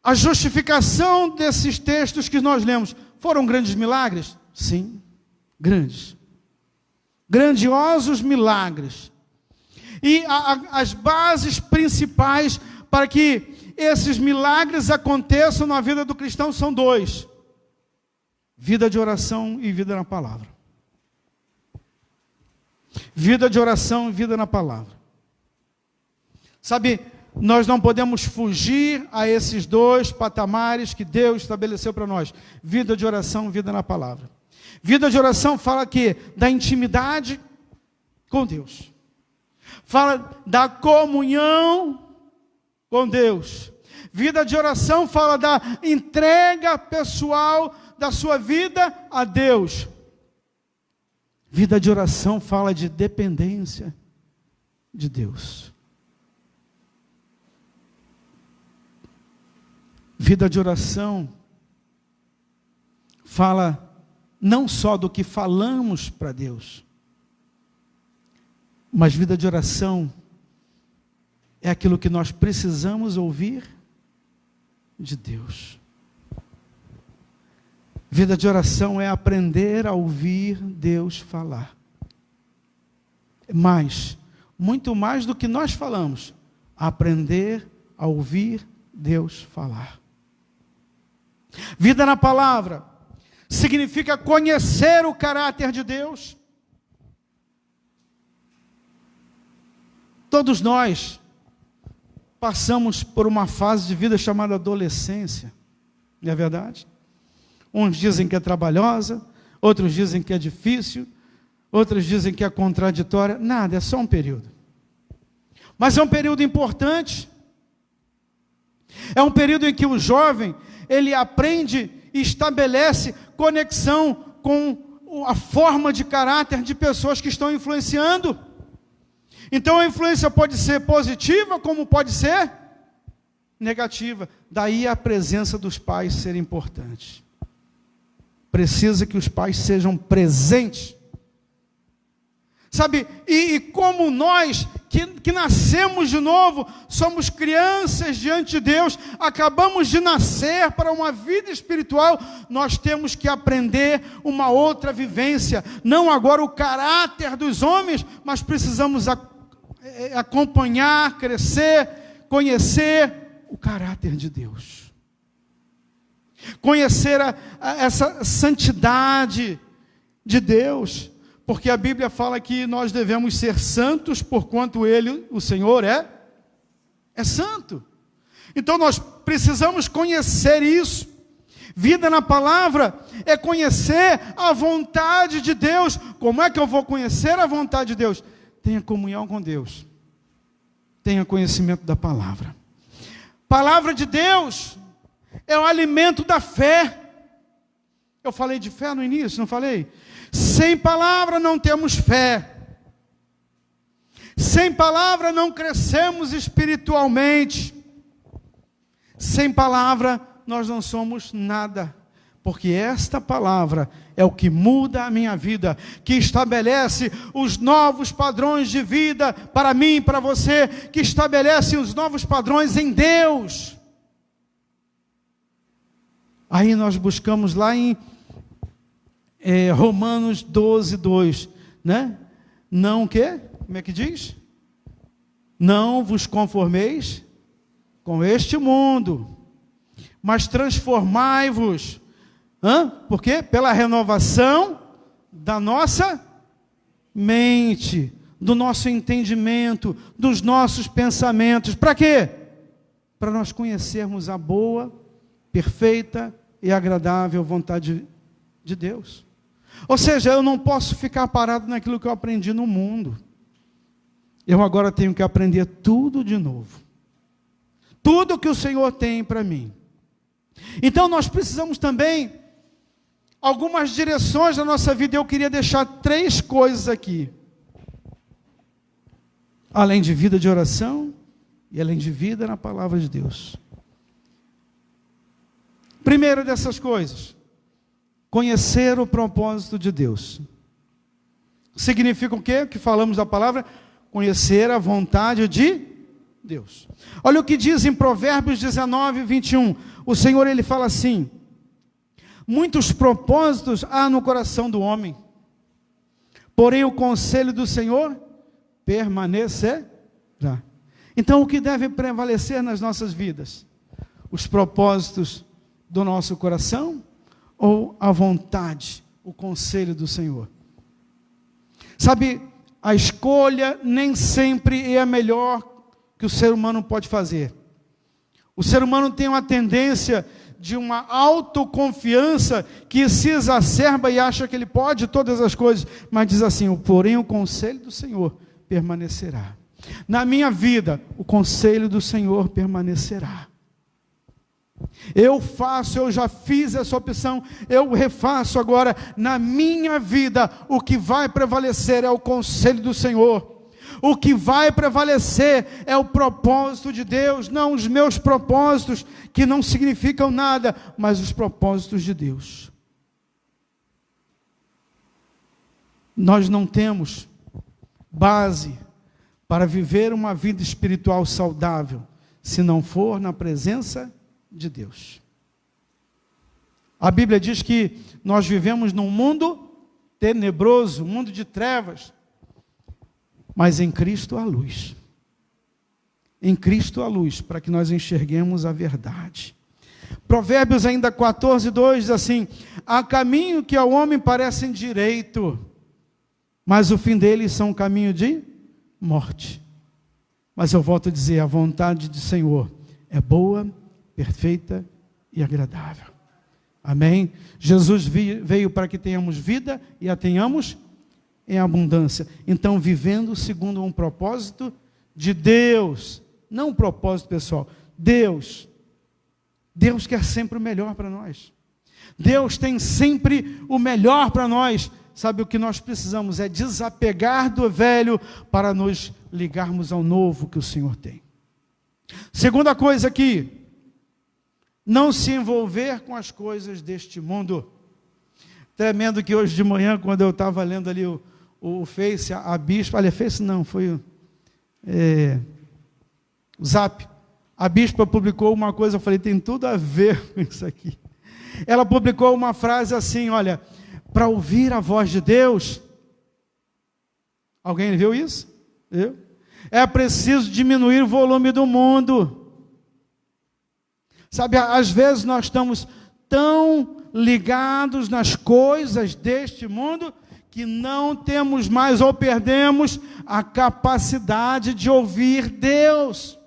a justificação desses textos que nós lemos. Foram grandes milagres? Sim, grandes. Grandiosos milagres. E as bases principais para que esses milagres aconteçam na vida do cristão são dois: vida de oração e vida na palavra. Vida de oração e vida na palavra. Sabe, nós não podemos fugir a esses dois patamares que Deus estabeleceu para nós: vida de oração e vida na palavra. Vida de oração fala que da intimidade com Deus, fala da comunhão com Deus. Vida de oração fala da entrega pessoal da sua vida a Deus. Vida de oração fala de dependência de Deus. Vida de oração fala não só do que falamos para Deus, mas vida de oração é aquilo que nós precisamos ouvir de Deus. Vida de oração é aprender a ouvir Deus falar. Mas, muito mais do que nós falamos, aprender a ouvir Deus falar. Vida na palavra significa conhecer o caráter de Deus. Todos nós passamos por uma fase de vida chamada adolescência, não é verdade? Uns dizem que é trabalhosa, outros dizem que é difícil, outros dizem que é contraditória. Nada, é só um período. Mas é um período importante. É um período em que o jovem, ele aprende e estabelece conexão com a forma de caráter de pessoas que estão influenciando. Então a influência pode ser positiva, como pode ser negativa. Daí a presença dos pais ser importante. Precisa que os pais sejam presentes sabe? E como nós que nascemos de novo, somos crianças diante de Deus, acabamos de nascer para uma vida espiritual, nós temos que aprender uma outra vivência, não agora o caráter dos homens, mas precisamos acompanhar, crescer, conhecer o caráter de Deus, conhecer essa santidade de Deus, porque a Bíblia fala que nós devemos ser santos, porquanto Ele, o Senhor, é santo. Então nós precisamos conhecer isso. Vida na palavra é conhecer a vontade de Deus. Como é que eu vou conhecer a vontade de Deus? Tenha comunhão com Deus. Tenha conhecimento da palavra. Palavra de Deus é o alimento da fé. Eu falei de fé no início, não falei? Sem palavra não temos fé. Sem palavra não crescemos espiritualmente. Sem palavra nós não somos nada. Porque esta palavra é o que muda a minha vida, que estabelece os novos padrões de vida para mim e para você, que estabelece os novos padrões em Deus. Aí nós buscamos lá em Romanos 12, 2, né? Não o quê? Como é que diz? Não vos conformeis com este mundo, mas transformai-vos. Por quê? Pela renovação da nossa mente, do nosso entendimento, dos nossos pensamentos. Para quê? Para nós conhecermos a boa, perfeita e agradável vontade de Deus. Ou seja, eu não posso ficar parado naquilo que eu aprendi no mundo. Eu agora tenho que aprender tudo de novo. Tudo que o Senhor tem para mim. Então nós precisamos também algumas direções da nossa vida. Eu queria deixar 3 coisas aqui. Além de vida de oração e além de vida na palavra de Deus. Primeiro dessas coisas, conhecer o propósito de Deus. Significa o quê? Que falamos da palavra? Conhecer a vontade de Deus. Olha o que diz em Provérbios 19, 21. O Senhor, Ele fala assim: muitos propósitos há no coração do homem, porém o conselho do Senhor permanecerá. Então o que deve prevalecer nas nossas vidas? Os propósitos do nosso coração ou a vontade, o conselho do Senhor? Sabe, a escolha nem sempre é a melhor que o ser humano pode fazer. O ser humano tem uma tendência de uma autoconfiança que se exacerba e acha que ele pode todas as coisas, mas diz assim: porém o conselho do Senhor permanecerá. Na minha vida, o conselho do Senhor permanecerá. Eu já fiz essa opção, eu refaço agora. Na minha vida, o que vai prevalecer é o conselho do Senhor. O que vai prevalecer é o propósito de Deus, não os meus propósitos, que não significam nada, mas os propósitos de Deus. Nós não temos base para viver uma vida espiritual saudável, se não for na presença de Deus. A Bíblia diz que nós vivemos num mundo tenebroso, um mundo de trevas, mas em Cristo há luz. Em Cristo há luz, para que nós enxerguemos a verdade. Provérbios ainda 14, 2 diz assim: há caminho que ao homem parecem direito, mas o fim deles são um caminho de morte. Mas eu volto a dizer, a vontade do Senhor é boa, perfeita e agradável. Amém? Jesus veio para que tenhamos vida e a tenhamos em abundância. Então, vivendo segundo um propósito de Deus, não um propósito pessoal, Deus quer sempre o melhor para nós. Deus tem sempre o melhor para nós. Sabe, o que nós precisamos é desapegar do velho para nos ligarmos ao novo que o Senhor tem. Segunda coisa aqui, não se envolver com as coisas deste mundo. Tremendo que hoje de manhã, quando eu estava lendo ali o Face, a Bispa, olha, Face não, foi o Zap. A Bispa publicou uma coisa, eu falei, tem tudo a ver com isso aqui. Ela publicou uma frase assim, olha, para ouvir a voz de Deus, alguém viu isso? Eu? É preciso diminuir o volume do mundo. Sabe, às vezes nós estamos tão ligados nas coisas deste mundo que não temos mais ou perdemos a capacidade de ouvir Deus.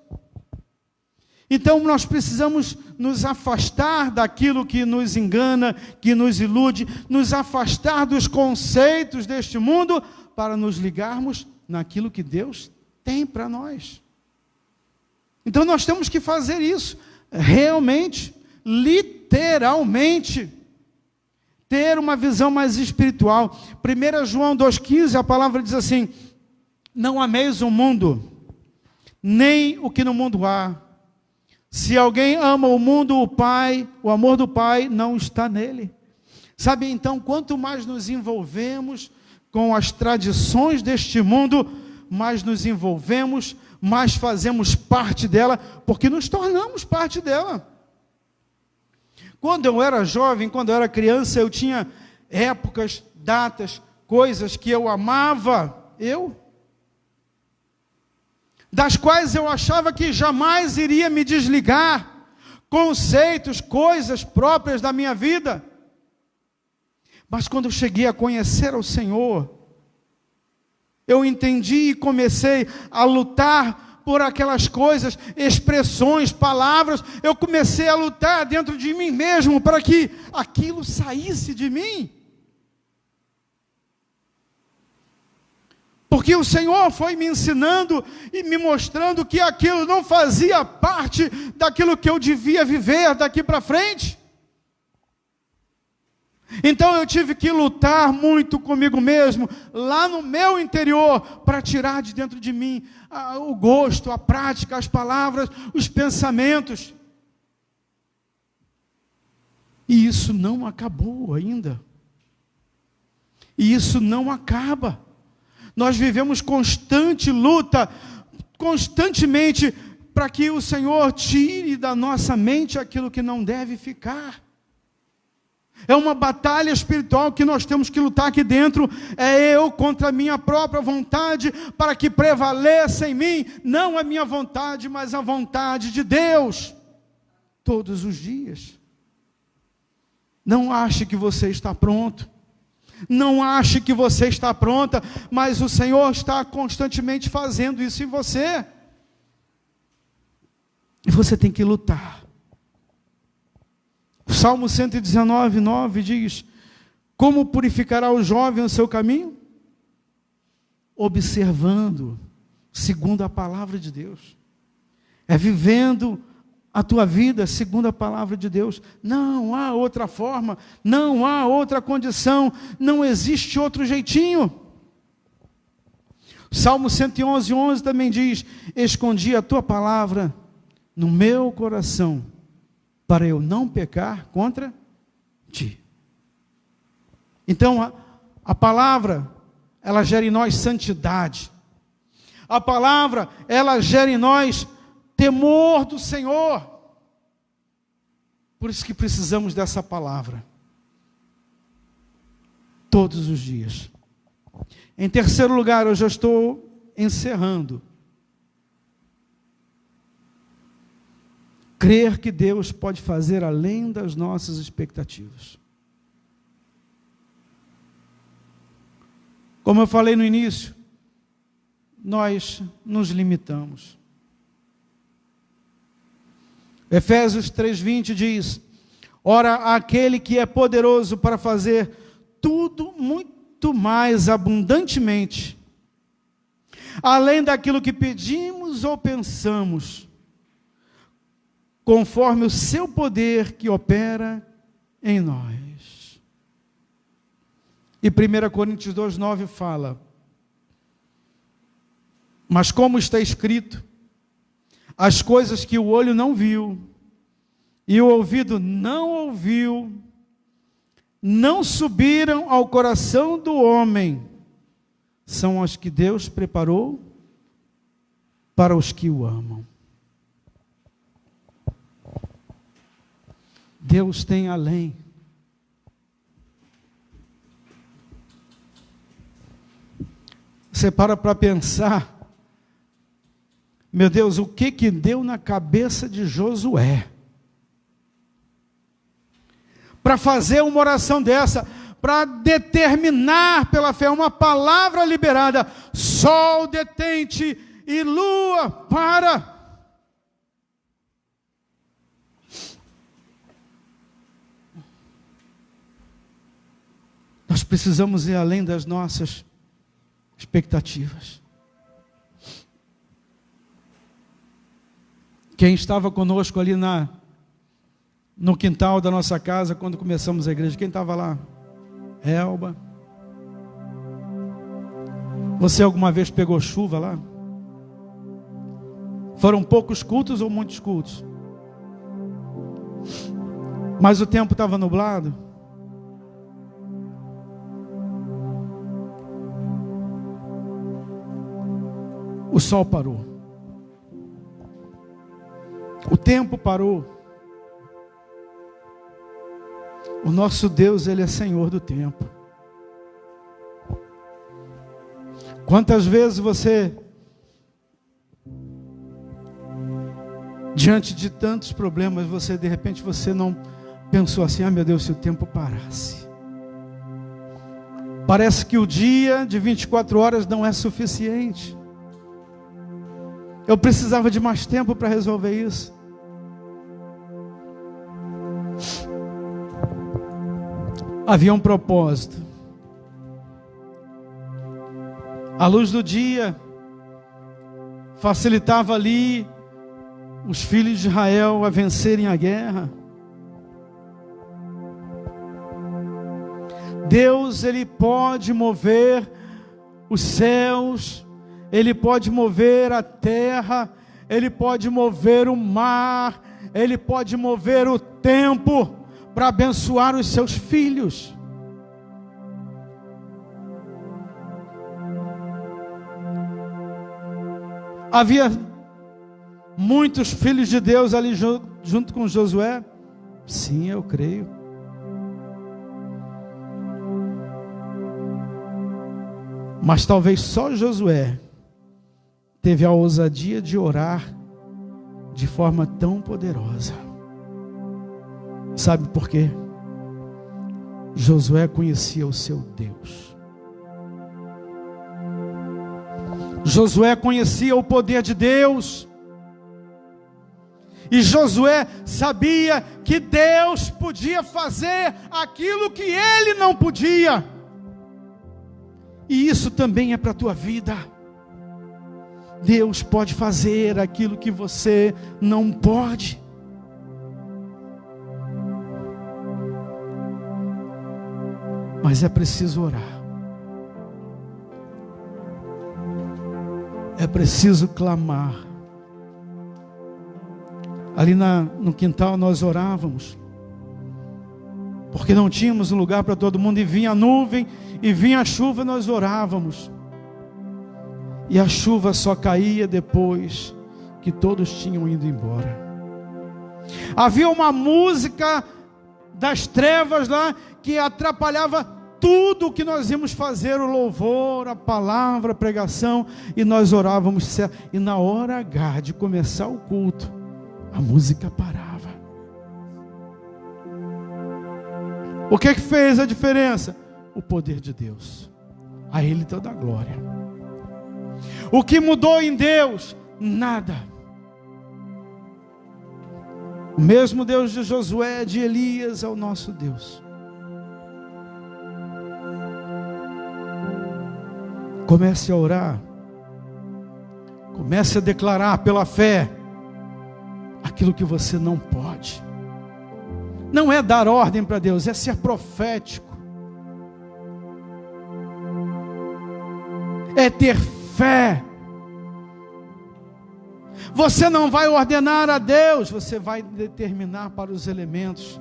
Então nós precisamos nos afastar daquilo que nos engana, que nos ilude, nos afastar dos conceitos deste mundo para nos ligarmos naquilo que Deus tem para nós. Então nós temos que fazer isso, realmente, literalmente, ter uma visão mais espiritual. 1 João 2,15, a palavra diz assim, não ameis o mundo, nem o que no mundo há. Se alguém ama o mundo, o amor do Pai não está nele. Sabe, então, quanto mais nos envolvemos com as tradições deste mundo, mais nos envolvemos, mais fazemos parte dela, porque nos tornamos parte dela. Quando eu era jovem, quando eu era criança, eu tinha épocas, datas, coisas que eu amava, das quais eu achava que jamais iria me desligar, conceitos, coisas próprias da minha vida. Mas quando eu cheguei a conhecer ao Senhor, eu entendi e comecei a lutar por aquelas coisas, expressões, palavras, eu comecei a lutar dentro de mim mesmo para que aquilo saísse de mim. Porque o Senhor foi me ensinando e me mostrando que aquilo não fazia parte daquilo que eu devia viver daqui para frente. Então eu tive que lutar muito comigo mesmo, lá no meu interior, para tirar de dentro de mim o gosto, a prática, as palavras, os pensamentos. E isso não acabou ainda. E isso não acaba. Nós vivemos constante luta, constantemente, para que o Senhor tire da nossa mente aquilo que não deve ficar. É uma batalha espiritual que nós temos que lutar aqui dentro. É eu contra a minha própria vontade, para que prevaleça em mim, não a minha vontade, mas a vontade de Deus, todos os dias. Não ache que você está pronto. Não ache que você está pronta, mas o Senhor está constantemente fazendo isso em você. E você tem que lutar. O Salmo 119, 9 diz, como purificará o jovem o seu caminho? Observando, segundo a palavra de Deus. É vivendo a tua vida segundo a palavra de Deus. Não há outra forma, não há outra condição, não existe outro jeitinho. O Salmo 111, 11 também diz, escondi a tua palavra no meu coração, para eu não pecar contra ti. Então, a palavra, ela gera em nós santidade. A palavra, ela gera em nós temor do Senhor. Por isso que precisamos dessa palavra. Todos os dias. Em terceiro lugar, eu já estou encerrando. Crer que Deus pode fazer além das nossas expectativas. Como eu falei no início, nós nos limitamos. Efésios 3:20 diz, ora, aquele que é poderoso para fazer tudo muito mais abundantemente, além daquilo que pedimos ou pensamos, conforme o seu poder que opera em nós. E 1 Coríntios 2:9 fala, mas como está escrito, as coisas que o olho não viu, e o ouvido não ouviu, não subiram ao coração do homem, são as que Deus preparou para os que o amam. Deus tem além. Você para pensar, meu Deus, o que deu na cabeça de Josué para fazer uma oração dessa, para determinar pela fé uma palavra liberada: sol detente e lua para. Nós precisamos ir além das nossas expectativas. Quem estava conosco ali no quintal da nossa casa quando começamos a igreja? Quem estava lá? Elba. Você alguma vez pegou chuva lá? Foram poucos cultos ou muitos cultos? Mas o tempo estava nublado? O sol parou. O tempo parou. O nosso Deus, Ele é Senhor do tempo. Quantas vezes você, diante de tantos problemas, de repente você não pensou assim: ah, meu Deus, se o tempo parasse. Parece que o dia de 24 horas não é suficiente. Eu precisava de mais tempo para resolver isso. Havia um propósito. A luz do dia facilitava ali os filhos de Israel a vencerem a guerra. Deus, Ele pode mover os céus, Ele pode mover a terra, Ele pode mover o mar, Ele pode mover o tempo para abençoar os seus filhos. Havia muitos filhos de Deus ali junto com Josué? Sim, eu creio. Mas talvez só Josué teve a ousadia de orar de forma tão poderosa. Sabe por quê? Josué conhecia o seu Deus. Josué conhecia o poder de Deus. E Josué sabia que Deus podia fazer aquilo que ele não podia. E isso também é para a tua vida. Deus pode fazer aquilo que você não pode. Mas é preciso orar. É preciso clamar. Ali no quintal nós orávamos, porque não tínhamos um lugar para todo mundo, e vinha a nuvem, e vinha a chuva, nós orávamos. E a chuva só caía depois que todos tinham ido embora. Havia uma música das trevas lá, que atrapalhava tudo o que nós íamos fazer, o louvor, a palavra, a pregação, e nós orávamos, e na hora H de começar o culto, a música parava. O que fez a diferença? O poder de Deus. A Ele toda a glória. O que mudou em Deus? Nada. O mesmo Deus de Josué, de Elias, é o nosso Deus. Comece a orar. Comece a declarar pela fé aquilo que você não pode. Não é dar ordem para Deus, é ser profético. É ter fé. Você não vai ordenar a Deus, você vai determinar para os elementos.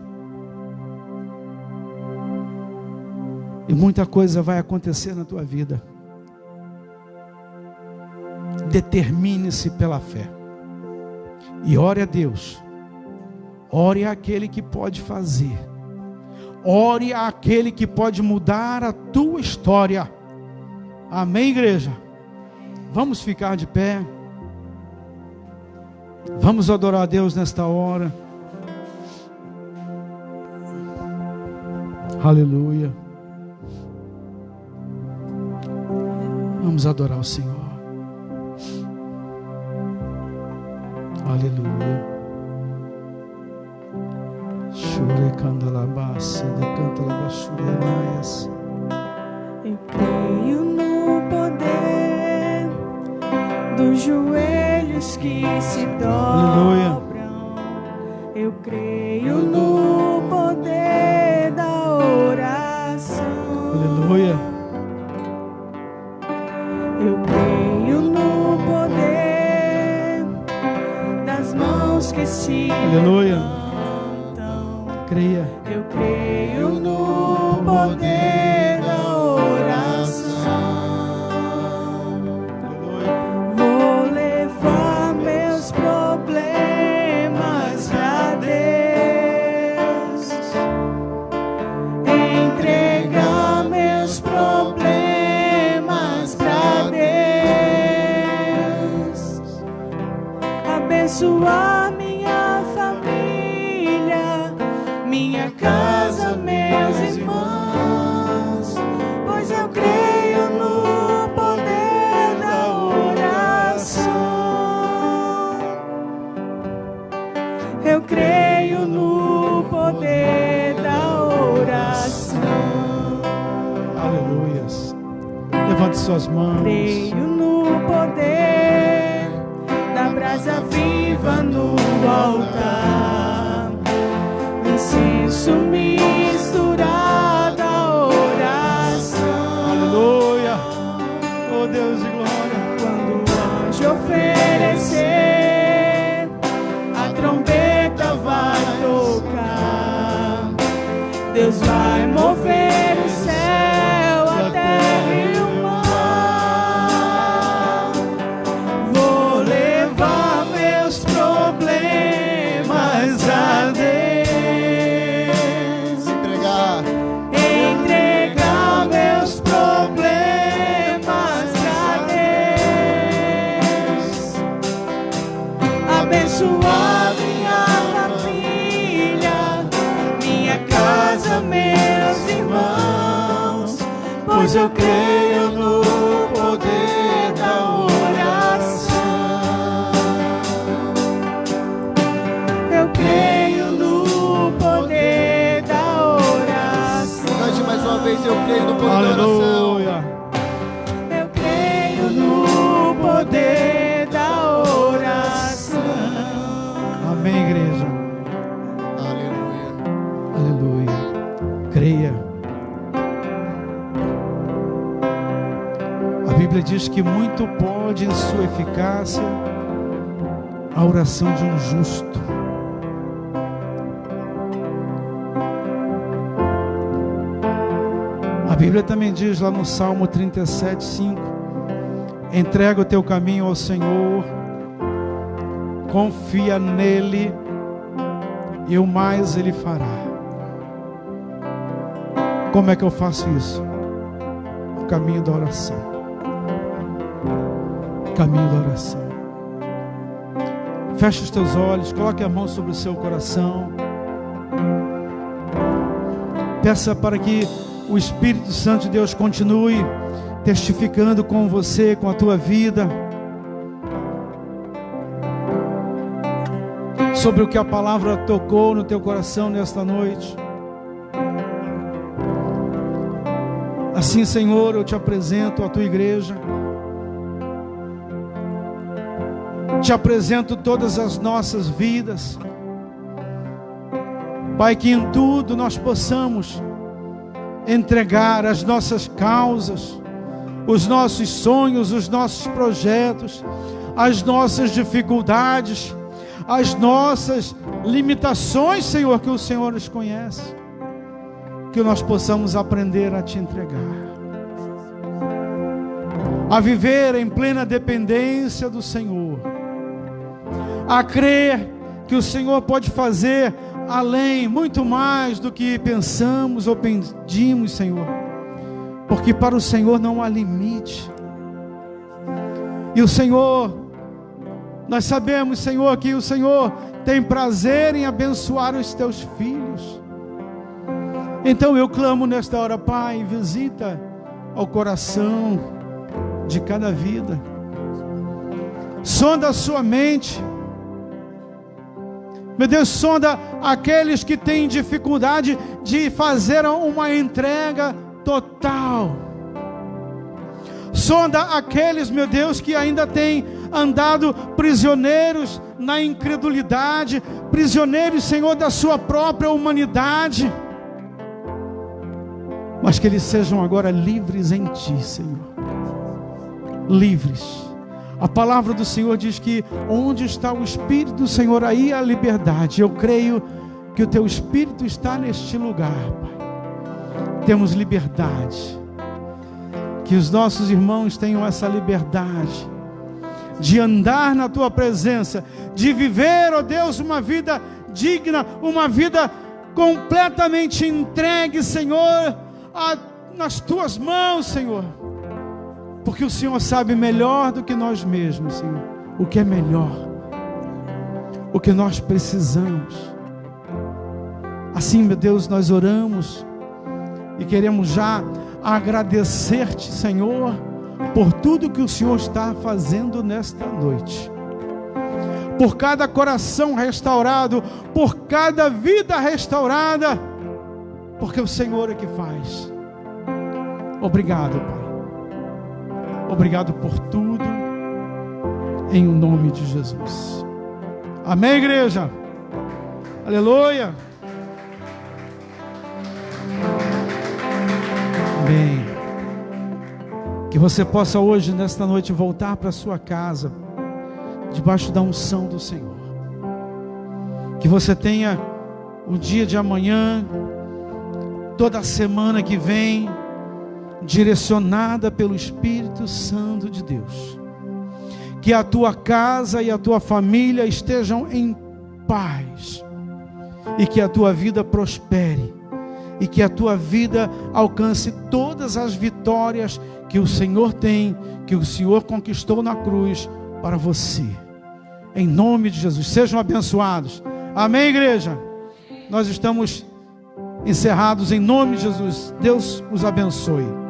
E muita coisa vai acontecer na tua vida. determine-se pela fé e ore a Deus. Ore àquele que pode fazer. Ore àquele que pode mudar a tua história. Amém, igreja? Vamos ficar de pé. Vamos adorar a Deus nesta hora. Aleluia. Vamos adorar o Senhor. Aleluia. Shure candalabase de cantalabashurenaias. Eu creio no poder dos joelhos que se dobram. Eu creio no poder da oração. Aleluia. Eu creio no poder das mãos que se Aleluia. levantam. Creia. Eu creio no poder da oração. Aleluia. Vou levar meus problemas pra Deus, entregar meus problemas pra Deus, abençoar minha família, minha casa, meus irmãos, pois eu creio no poder da oração. Eu creio no poder da oração. Aleluias. Levante suas mãos. Creio no poder da brasa viva no altar, incenso misturado à oração. Aleluia. Oh Deus de glória. Quando o anjo oferecer, a trombeta vai tocar. Deus vai mover o céu, a terra e o mar. Vou levar meus problemas a Deus, entregar meus problemas a Deus, abençoar minha família, minha casa, meus irmãos, pois eu creio no poder da oração. Eu creio no poder da oração. Cante mais uma vez, eu creio no poder da oração. Aleluia. Eu creio no poder da oração. Amém, igreja. Aleluia. Aleluia. Creia. A Bíblia diz que muito pode em sua eficácia a oração de um justo. A Bíblia também diz lá no Salmo 37:5: entrega o teu caminho ao Senhor, confia nele e o mais ele fará. Como é que eu faço isso? O caminho da oração. O caminho da oração. Feche os teus olhos, coloque a mão sobre o seu coração. Peça para que o Espírito Santo de Deus continue testificando com você, com a tua vida, sobre o que a palavra tocou no teu coração nesta noite. Assim, Senhor, eu te apresento a tua igreja, te apresento todas as nossas vidas, Pai, que em tudo nós possamos entregar as nossas causas, os nossos sonhos, os nossos projetos, as nossas dificuldades, as nossas limitações, Senhor, que o Senhor nos conhece, que nós possamos aprender a te entregar. a viver em plena dependência do Senhor, a crer que o Senhor pode fazer além, muito mais do que pensamos ou pedimos, Senhor, porque para o Senhor não há limite. E o Senhor, nós sabemos, Senhor, que o Senhor tem prazer em abençoar os teus filhos. Então eu clamo nesta hora, Pai, visita ao coração de cada vida, sonda a sua mente, meu Deus, sonda aqueles que têm dificuldade de fazer uma entrega total, sonda aqueles, meu Deus, que ainda têm andado prisioneiros na incredulidade, prisioneiros, Senhor, da sua própria humanidade, mas que eles sejam agora livres em Ti, Senhor, livres. A palavra do Senhor diz que onde está o Espírito do Senhor, aí há liberdade. Eu creio que o Teu Espírito está neste lugar, Pai. Temos liberdade. Que os nossos irmãos tenham essa liberdade de andar na Tua presença, de viver, ó Deus, uma vida digna, uma vida completamente entregue, Senhor, nas Tuas mãos, Senhor. Porque o Senhor sabe melhor do que nós mesmos, Senhor, o que é melhor, o que nós precisamos. Assim, meu Deus, nós oramos e queremos já agradecer-te, Senhor, por tudo que o Senhor está fazendo nesta noite, por cada coração restaurado, por cada vida restaurada, porque o Senhor é que faz. Obrigado, Pai. Obrigado por tudo, em o nome de Jesus. Amém, igreja? Aleluia. Amém. Que você possa hoje, nesta noite, voltar para a sua casa, debaixo da unção do Senhor. Que você tenha o dia de amanhã, toda a semana que vem, direcionada pelo Espírito Santo de Deus. Que a tua casa e a tua família estejam em paz, e que a tua vida prospere, e que a tua vida alcance todas as vitórias que o Senhor tem, que o Senhor conquistou na cruz para você. Em nome de Jesus, sejam abençoados. Amém, igreja? Nós estamos encerrados em nome de Jesus. Deus os abençoe.